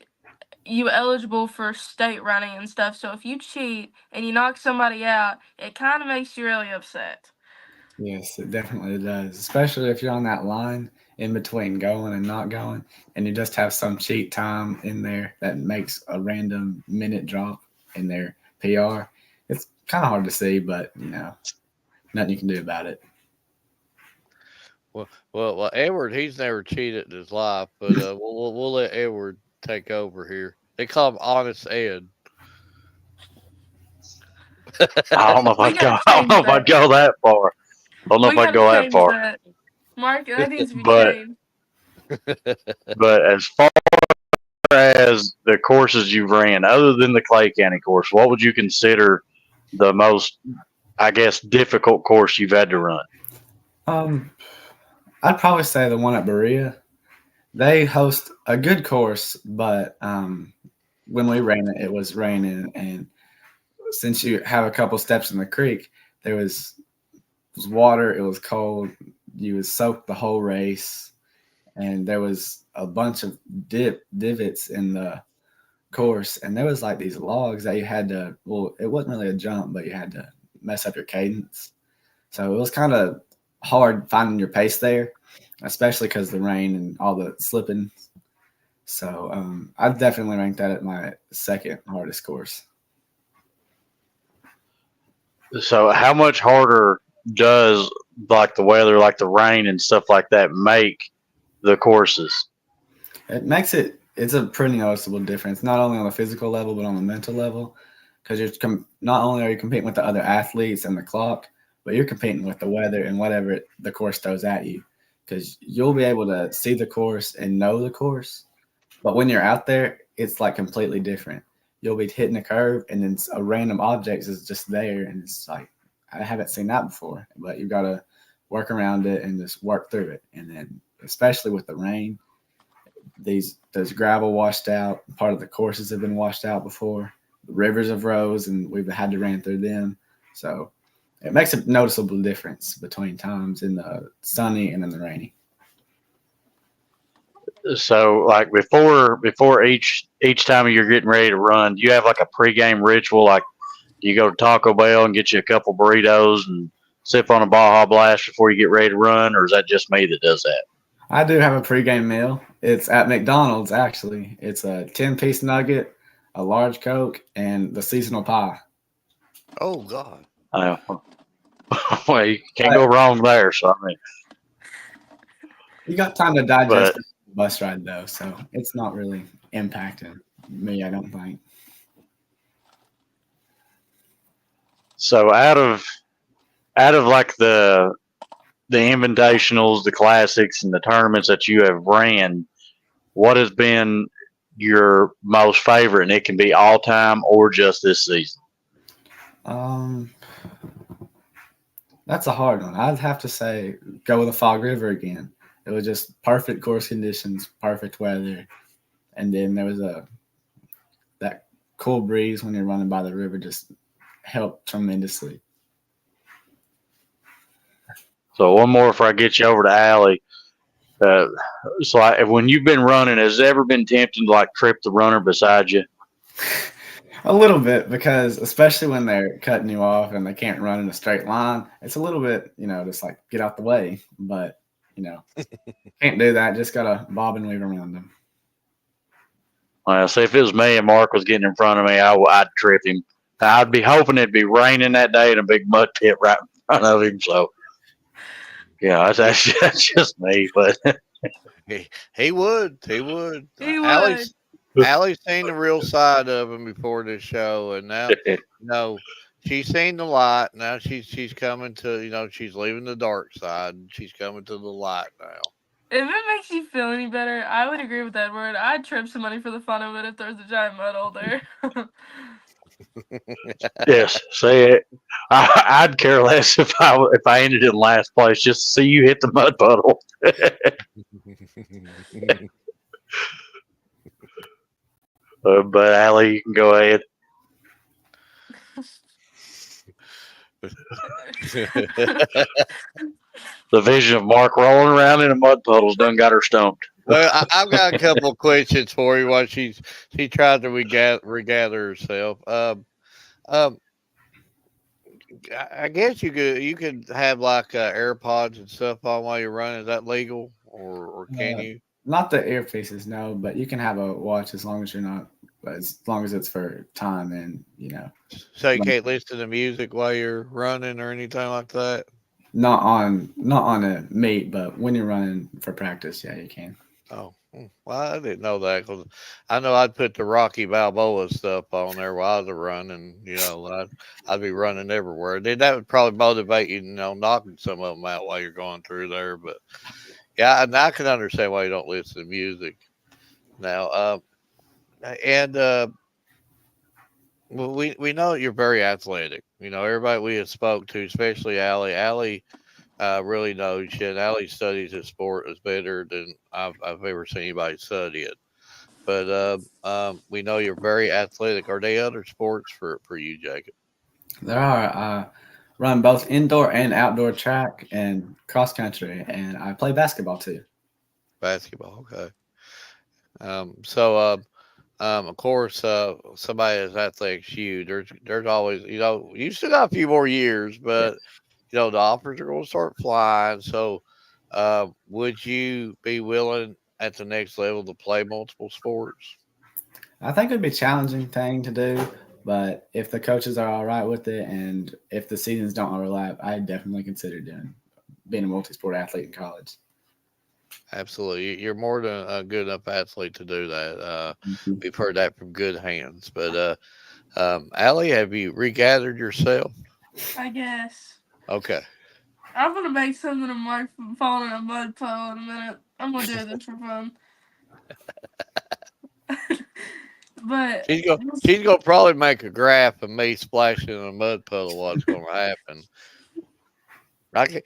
you eligible for state running and stuff. So if you cheat and you knock somebody out, it kind of makes you really upset. Yes, it definitely does, especially if you're on that line in between going and not going, and you just have some cheat time in there that makes a random minute drop in their PR. It's kind of hard to see, but nothing you can do about it. well, Edward, he's never cheated in his life, but we'll let Edward take over here. They call him Honest Ed. I don't know if We I'd go. gotta I don't know change if I'd that. go that far. I don't know We if I'd gotta go that change far. that. Mark, that needs to be But changed. as far as the courses you've ran, other than the Clay County course, what would you consider the most I guess, difficult course you've had to run? Um, I'd probably say the one at Berea. They host a good course, but when we ran it, it was raining, and since you have a couple steps in the creek, there was water. It was cold. You was soaked the whole race, and there was a bunch of divots in the course, and there was like these logs that you had to. Well, it wasn't really a jump, but you had to mess up your cadence. So it was kind of hard finding your pace there, especially because the rain and all the slipping. So I'd definitely rank that at my second hardest course. So how much harder does like the weather, like the rain and stuff like that, make the courses? It makes it's a pretty noticeable difference, not only on the physical level but on the mental level, because not only are you competing with the other athletes and the clock, but you're competing with the weather and whatever the course throws at you. Because you'll be able to see the course and know the course, but when you're out there, it's like completely different. You'll be hitting a curve, and then a random object is just there, and it's like I haven't seen that before. But you've got to work around it and just work through it. And then, especially with the rain, there's gravel washed out. Part of the courses have been washed out before. The rivers have rose, and we've had to ran through them. So it makes a noticeable difference between times in the sunny and in the rainy. So like before each time you're getting ready to run, do you have like a pregame ritual? Like, do you go to Taco Bell and get you a couple burritos and sip on a Baja Blast before you get ready to run, or is that just me that does that? I do have a pregame meal. It's at McDonald's, actually. It's a 10-piece nugget, a large Coke, and the seasonal pie. Oh God. Uh, well, you can't But go wrong there. So I mean, you got time to digest but the bus ride, though, so it's not really impacting me, I don't think. so out of like the invitationals, the classics, and the tournaments that you have ran, what has been your most favorite? And it can be all time or just this season. Um, that's a hard one. I'd have to say go with the Fog River again. It was just perfect course conditions, perfect weather, and then there was a that cool breeze when you're running by the river just helped tremendously. So one more before I get you over to Allie. Uh, when you've been running, has it ever been tempting to like trip the runner beside you? A little bit, because especially when they're cutting you off and they can't run in a straight line, it's a little bit, just like get out the way. But, can't do that. Just got to bob and weave around them. Well, see, if it was me and Mark was getting in front of me, I'd trip him. I'd be hoping it'd be raining that day and a big mud pit right in front of him. So, yeah, that's just me. But He would. He would. He would. Allie's seen the real side of him before this show, and now, she's seen the light. Now she's coming to, she's leaving the dark side, and she's coming to the light now. If it makes you feel any better, I would agree with Edward. I'd trip somebody for the fun of it if there's a giant mud hole there. yes, say it. I'd care less if I ended in last place just to see you hit the mud puddle. But Allie, you can go ahead. The vision of Mark rolling around in a mud puddle's done got her stumped. Well, I've got a couple of questions for you while she tried to regather herself. Um, I guess you could have like AirPods and stuff on while you're running. Is that legal, or can Uh, you? Not the earpieces, no, but you can have a watch as long as it's for time and, So you can't listen to music while you're running or anything like that. not on a meet, but when you're running for practice, yeah, you can. Oh, well, I didn't know that because I know I'd put the Rocky Balboa stuff on there while I was running. I'd be running everywhere. Then that would probably motivate you, knocking some of them out while you're going through there. But yeah, and I can understand why you don't listen to music now. And Well, we know you're very athletic. Everybody we have spoke to, especially Allie. Allie really knows shit. Allie studies this sport is better than I've ever seen anybody study it. But we know you're very athletic. Are there other sports for you, Jacob? There are. Run both indoor and outdoor track and cross country, and I play basketball too. Basketball, okay. So of course, somebody as athletic as you, there's always, you still got a few more years, Yeah. but the offers are going to start flying. So, would you be willing at the next level to play multiple sports? I think it'd be a challenging thing to do, but if the coaches are all right with it and if the seasons don't overlap, I definitely consider doing being a multi-sport athlete in college. Absolutely, you're more than a good enough athlete to do that. Mhm. We've heard that from good hands. But Allie, have you regathered yourself? I guess. Okay. I'm gonna make something of Mark from falling in a mud puddle in a minute. I'm gonna do this for fun. But She's gonna probably make a graph of me splashing in a mud puddle. What's gonna happen? I can,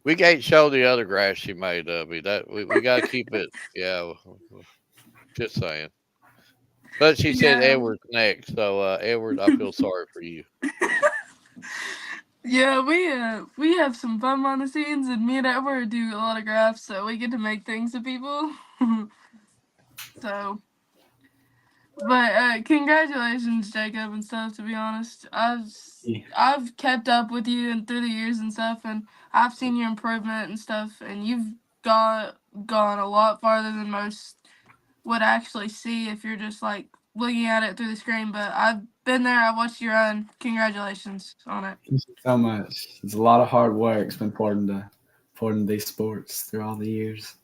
we can't show the other graphs she made of me. That we got to keep it. Yeah, just saying. But she said yeah, Edward's next, so Edward, I feel sorry for you. yeah, we have some fun behind the scenes, and me and Edward do a lot of graphs, so we get to make things of people. So, but congratulations, Jacob, and stuff. To be honest, Yeah. I've kept up with you and through the years and stuff, and I've seen your improvement and stuff, and you've got gone a lot farther than most would actually see if you're just like looking at it through the screen. But I've been there. I watched you run. Congratulations on it. Thank you so much. It's a lot of hard work. It's been poured into these sports through all the years.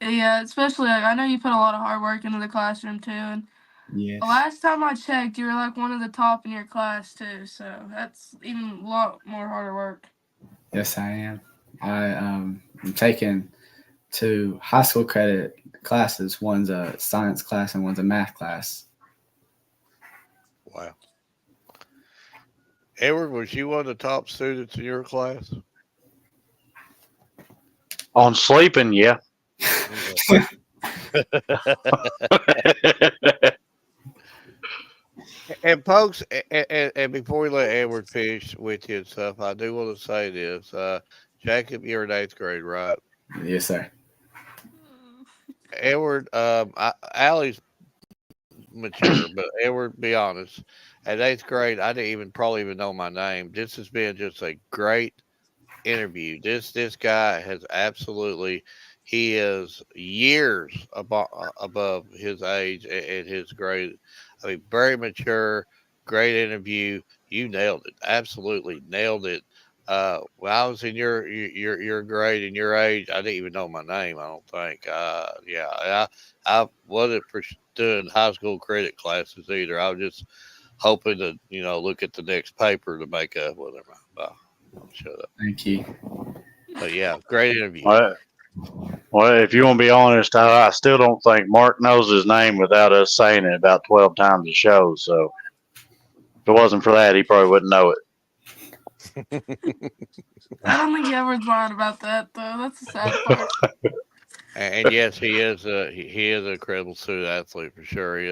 Yeah, especially like I know you put a lot of hard work into the classroom too, and the Yes. last time I checked, you were like one of the top in your class too. So that's even a lot more harder work. Yes, I am. I'm taking two high school credit classes. One's a science class and one's a math class. Wow. Edward, was you one of the top students in your class? On sleeping, yeah. And folks, and before we let Edward finish with you and stuff, I do want to say this. Jacob, you're in eighth grade, right? Yes, sir. Edward, Allie's mature, but Edward, be honest. At eighth grade, I didn't even probably even know my name. This has been just a great interview. This guy has absolutely, he is years above his age and his grade. I mean, very mature, great interview. You nailed it, absolutely nailed it. When I was in your grade and your age, I didn't even know my name. I don't think. Yeah, I wasn't for doing high school credit classes either. I was just hoping to look at the next paper to make up with him. I'll shut up. Thank you. But yeah, great interview. Well, well, if you want to be honest, I still don't think Mark knows his name without us saying it about 12 times a show. So if it wasn't for that, he probably wouldn't know it. I don't think Edward's lying about that though. That's the sad part. And yes, he is an incredible student athlete for sure. He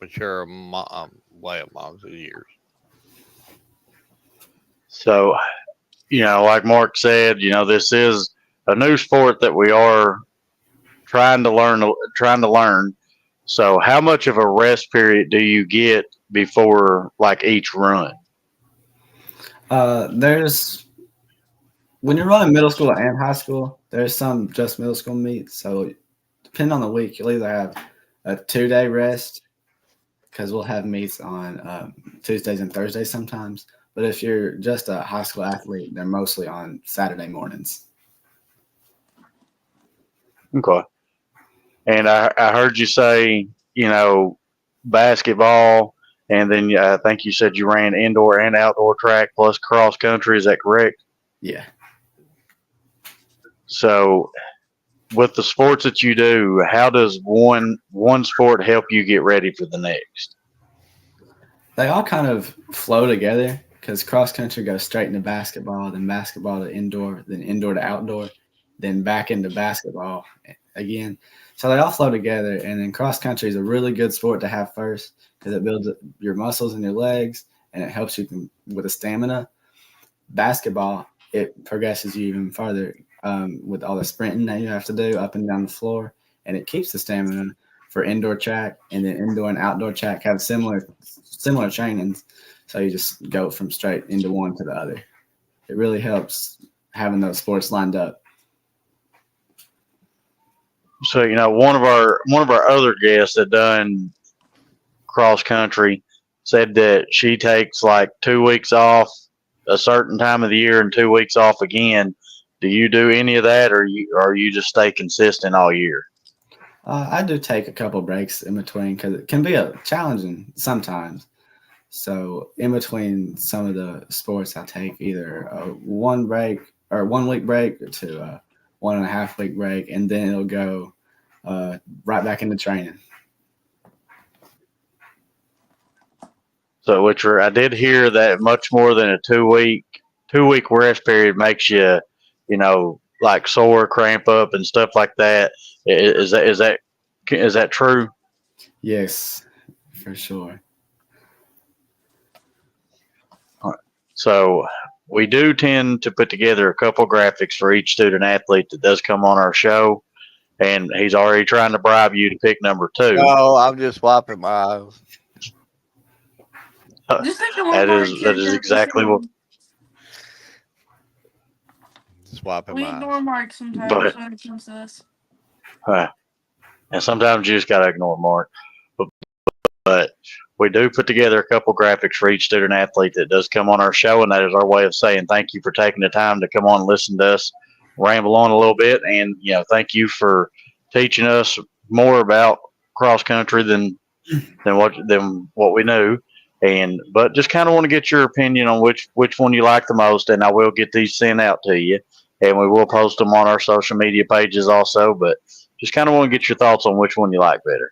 mature way amongst the years. So, like Mark said, this is a new sport that we are trying to learn. So, how much of a rest period do you get before like each run? There's when you're running middle school and high school, there's some just middle school meets. So depending on the week, you'll either have a 2 day rest because we'll have meets on Tuesdays and Thursdays sometimes. But if you're just a high school athlete, they're mostly on Saturday mornings. Okay. And I heard you say, basketball, and then I think you said you ran indoor and outdoor track plus cross country. Is that correct? Yeah. So, with the sports that you do, how does one sport help you get ready for the next? They all kind of flow together because cross country goes straight into basketball, then basketball to indoor, then indoor to outdoor, then back into basketball again. So they all flow together. And then cross country is a really good sport to have first because it builds your muscles in your legs and it helps you with the stamina. Basketball, it progresses you even farther with all the sprinting that you have to do up and down the floor, and it keeps the stamina for indoor track. And then indoor and outdoor track have similar trainings, so you just go from straight into one to the other. It really helps having those sports lined up. So one of our other guests that done cross country said that she takes like 2 weeks off a certain time of the year and 2 weeks off again. Do you do any of that, or you just stay consistent all year? I do take a couple breaks in between because it can be a challenging sometimes. So in between some of the sports, I take either a 1 week break to a 1.5 week break, and then it'll go right back into training. So, which I did hear that much more than a 2 week rest period makes you, like sore, cramp up, and stuff like that. Is that true? Yes, for sure. So we do tend to put together a couple graphics for each student athlete that does come on our show, and he's already trying to bribe you to pick number two. No, I'm just wiping my eyes. Just think of one That more is that kid is during the exactly what. show. Just wiping We my eyes. ignore Mark sometimes But when it comes to this. uh, and sometimes you just gotta ignore Mark. But we do put together a couple graphics for each student athlete that does come on our show, and that is our way of saying thank you for taking the time to come on and listen to us ramble on a little bit, and thank you for teaching us more about cross country than what we knew. And but just kind of want to get your opinion on which one you like the most, and I will get these sent out to you, and we will post them on our social media pages also. But just kind of want to get your thoughts on which one you like better.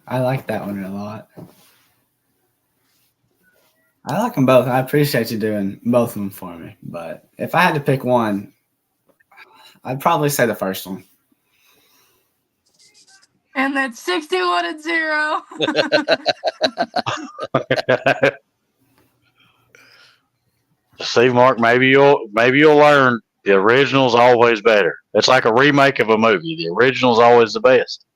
I like that one a lot. I like them both. I appreciate you doing both of them for me. But if I had to pick one, I'd probably say the first one. And that's 61-0. See, Mark, maybe you'll learn the original's always better. It's like a remake of a movie. The original's always the best.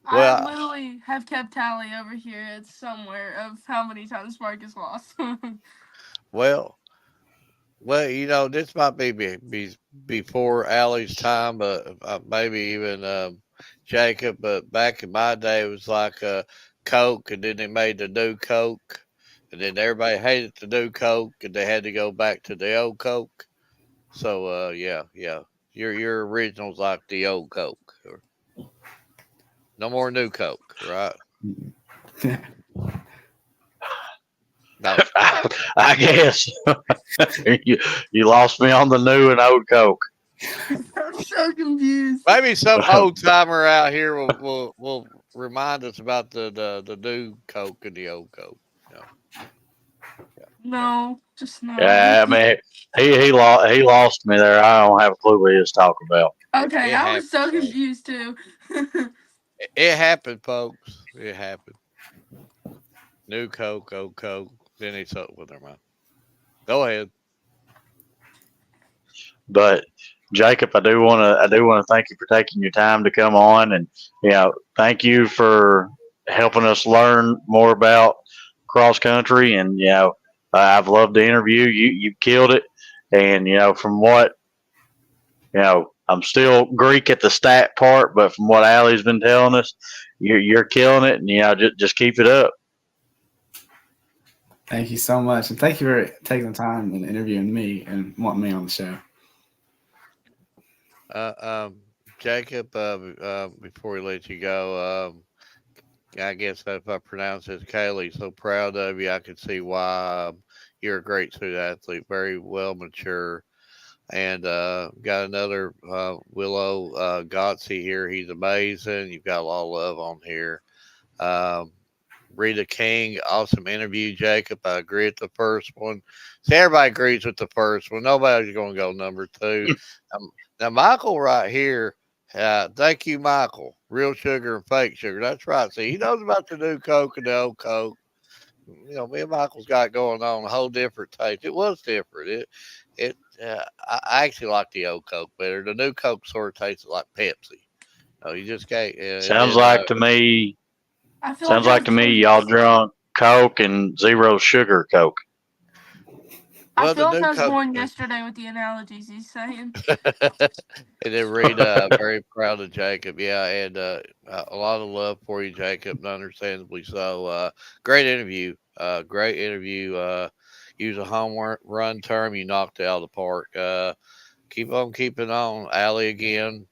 I Well, literally have kept tally over here. It's somewhere of how many times Mark has lost. well, this might before Allie's time, but maybe even Jacob. But back in my day, it was like Coke, and then they made the new Coke, and then everybody hated the new Coke, and they had to go back to the old Coke. So, yeah, yeah, your original's like the old Coke. No more new Coke, right? No. I guess you you lost me on the new and old Coke. I'm so confused. Maybe some old timer out here will remind us about the new Coke and the old Coke. No, yeah, yeah. No, just no. Yeah, I mean, he lost me there. I don't have a clue what he was talking about. Okay, It I was happened, so folks. confused too. It happened, folks. It happened. New Coke, old Coke. Then he took with their mouth. Go ahead. But Jacob, I do want to thank you for taking your time to come on, and thank you for helping us learn more about cross country. And I've loved the interview. You killed it, and from what I'm still Greek at the stat part, but from what Allie's been telling us, you're killing it, and just keep it up. Thank you so much. And thank you for taking the time and interviewing me and wanting me on the show. Uh, um, Jacob. Before we let you go, I guess if I pronounce it, Kaylee. So proud of you. I can see why you're a great student athlete, very well mature. And got another Willow Gotsey here. He's amazing. You've got a lot of love on here. Um, Rita King, awesome interview, Jacob. I agree with the first one. See, everybody agrees with the first one. Nobody's going to go number two. Um, now, Michael right here, thank you, Michael. Real sugar and fake sugar. That's right. See, he knows about the new Coke and the old Coke. Me and Michael's got going on a whole different taste. It was different. I actually like the old Coke better. The new Coke sort of tastes like Pepsi. No, you just can't. And Sounds then, like to me. I feel like Sounds I like have to me y'all twins. drunk Coke and zero sugar Coke. I well, feel the like new I was Coke. born yesterday with the analogies he's saying. And then Rita, very proud of Jacob. Yeah, and a lot of love for you, Jacob, and understandably so. Great interview. Great interview. Use a home run term. You knocked it out of the park. Keep on keeping on. Allie again.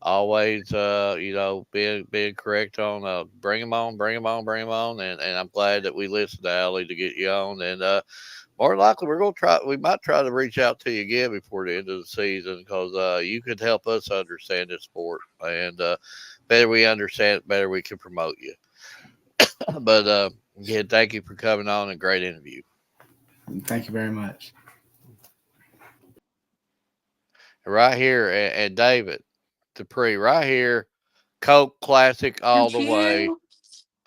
Always, being correct on bring him on, bring him on, bring him on. And I'm glad that we listened to Allie to get you on. And more likely, we're gonna try. We might try to reach out to you again before the end of the season because you could help us understand this sport, and better we understand it, better we can promote you. But again, thank you for coming on and great interview. Thank you very much. Right here, and David Dupree, right here, Coke Classic all the way. DQ.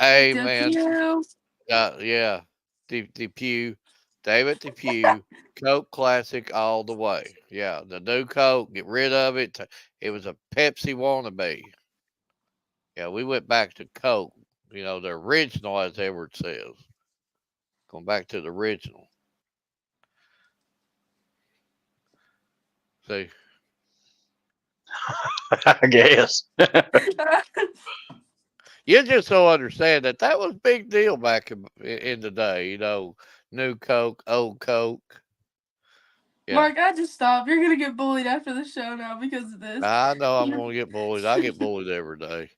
Amen. DQ. Yeah, Depew, David Depew, Coke Classic all the way. Yeah, the new Coke, get rid of it. It was a Pepsi wannabe. Yeah, we went back to Coke. The original, as Edward says. Going back to the original. See, I guess. you just don't understand that was a big deal back in the day. New Coke, old Coke. Yeah, Mark, I just stopped. You're gonna get bullied after the show now because of this. I know I'm gonna get bullied. I get bullied every day.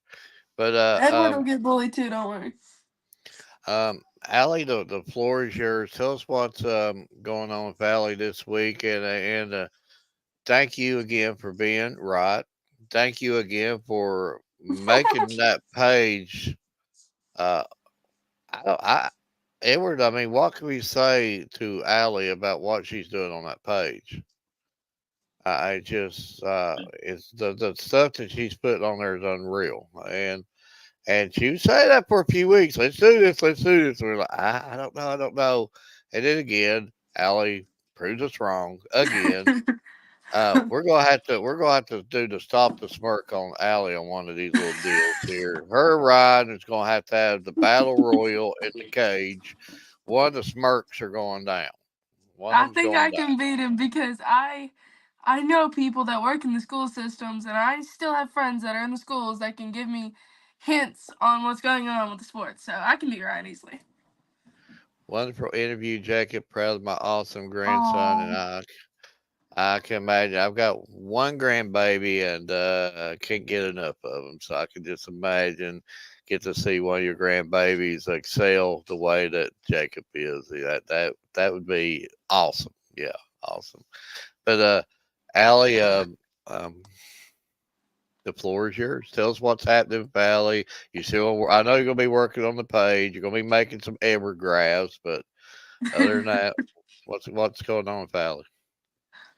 But Edward will get bullied too. Don't worry. Allie, the floor is yours. Tell us what's going on with Allie this week, and thank you again for being right. Thank you again for making that page. Uh, I Edward, I mean, what can we say to Allie about what she's doing on that page? I just it's the stuff that she's putting on there is unreal, and she was saying that for a few weeks. Let's do this. Let's do this. We're like, I don't know. I don't know. And then again, Allie proves us wrong again. We're gonna have to do the stop the smirk on Allie on one of these little deals here. Her ride is gonna have to have the battle royal in the cage. One of the smirks are going down. One of I them's think going I down. can beat him because I know people that work in the school systems, and I still have friends that are in the schools that can give me hints on what's going on with the sports. So I can beat Ryan easily. Wonderful interview, Jacob. Proud of my awesome grandson, and Oh, I can imagine. I've got one grandbaby, and I can't get enough of them. So I can just imagine get to see one of your grandbabies excel the way that Jacob is. That would be awesome. Yeah, awesome. But Allie, um, the floor is yours. Tell us what's happening with Allie. You still, I know you're gonna be working on the page. You're gonna be making some graphs, but other than that, what's going on with Allie?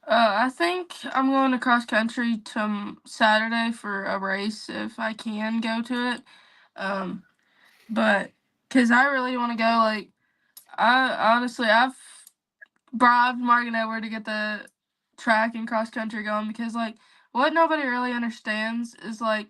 I think I'm going to cross country to Saturday for a race if I can go to it. Um, but because I really want to go, like I honestly I've bribed Mark and Edward to get the track and cross country going because like what nobody really understands is like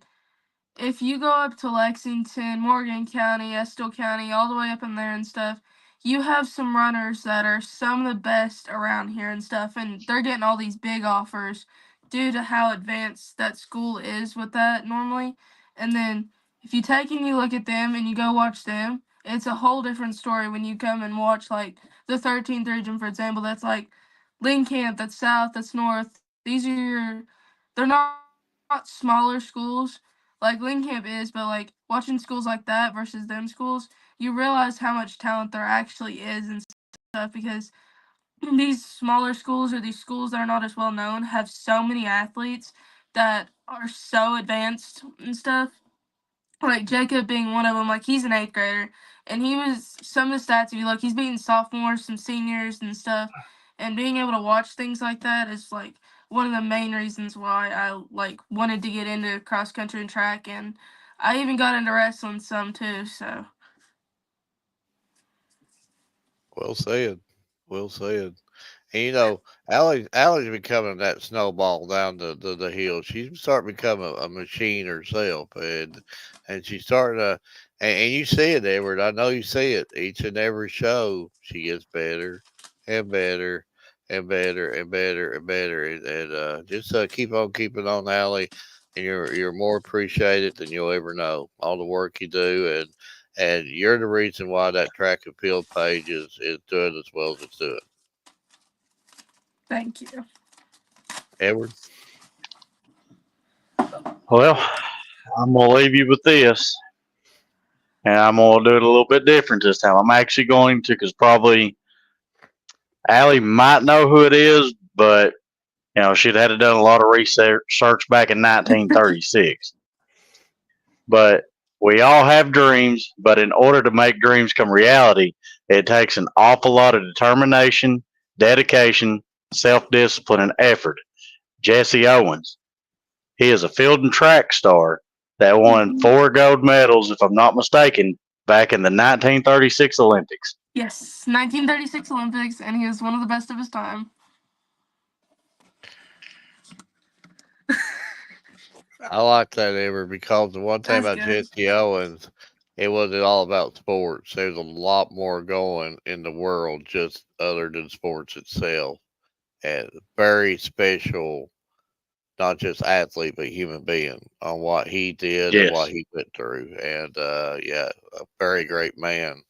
if you go up to Lexington, Morgan County, Estill County, all the way up in there and stuff, you have some runners that are some of the best around here and stuff, and they're getting all these big offers due to how advanced that school is with that normally. And then if you take and you look at them and you go watch them, it's a whole different story when you come and watch like the 13th region, for example. That's like Lincoln, that's South, that's North. They're not smaller schools like Lincoln is, but like watching schools like that versus them schools, you realize how much talent there actually is inside stuff because these smaller schools or these schools that are not as well known have so many athletes that are so advanced and stuff. Like Jacob being one of them, like he's an eighth grader, and he was some of the stats. If you look, he's beating sophomores, some seniors, and stuff. And being able to watch things like that is like one of the main reasons why I like wanted to get into cross country and track, and I even got into wrestling some too. So Well said. Well said. And Allie's becoming that snowball down the hill. She's starting to become a machine herself, and she's starting to, and you see it, Edward. I know you see it each and every show. She gets better and better and better and better and better, and just keep on keeping on, Allie. And you're more appreciated than you'll ever know. All the work you do, and you're the reason why that track and field page is doing as well as it's doing. thank you. Edward. Well, I'm gonna leave you with this, and I'm gonna do it a little bit different this time. I'm actually going to, because probably Allie might know who it is, but she'd had to done a lot of research back in 1936. But we all have dreams, but in order to make dreams come reality, it takes an awful lot of determination, dedication, self discipline, and effort. Jesse Owens. He is a field and track star that won Mhm. 4 gold medals, if I'm not mistaken, back in the 1936 Olympics. Yes, 1936 Olympics, and he was one of the best of his time. I like that, Edward, because the one thing That's about good. Jesse Owens, it wasn't all about sports. There's a lot more going in the world just other than sports itself. And very special, not just athlete, but human being on what he did and what Yes. he went through. And yeah, a very great man.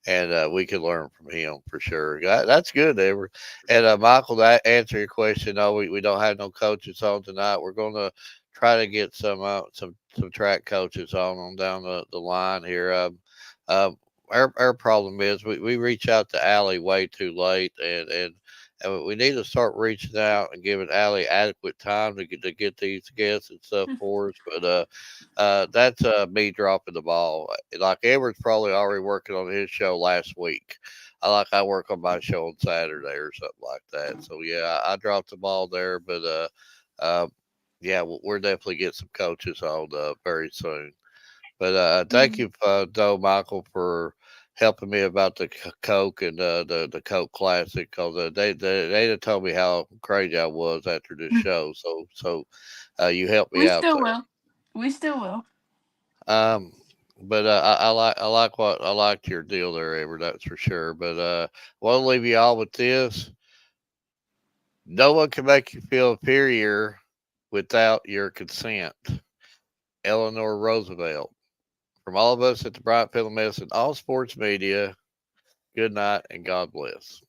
And we could learn from him for sure. That's good, Edward. And Michael, to answer your question, no, we don't have no coaches on tonight. We're going to try to get some track coaches on down the line here. Um, our problem is we reach out to Allie way too late, and we need to start reaching out and giving Allie adequate time to get these guests and stuff for us. But that's me dropping the ball. Like Edward's probably already working on his show last week. I work on my show on Saturday or something like that. So yeah, I dropped the ball there, but uh, yeah, we're definitely get some coaches on very soon. But thank Mhm. you, Joe Michael, for helping me about the Coke and the Coke Classic because they done told me how crazy I was after this show. So you helped me We out still there. will. We still will. Um, but I liked your deal there, Edward. That's for sure. But want to leave you all with this: no one can make you feel inferior without your consent. Eleanor Roosevelt. From all of us at the Bryant Family Medicine, all sports media. Good night and God bless.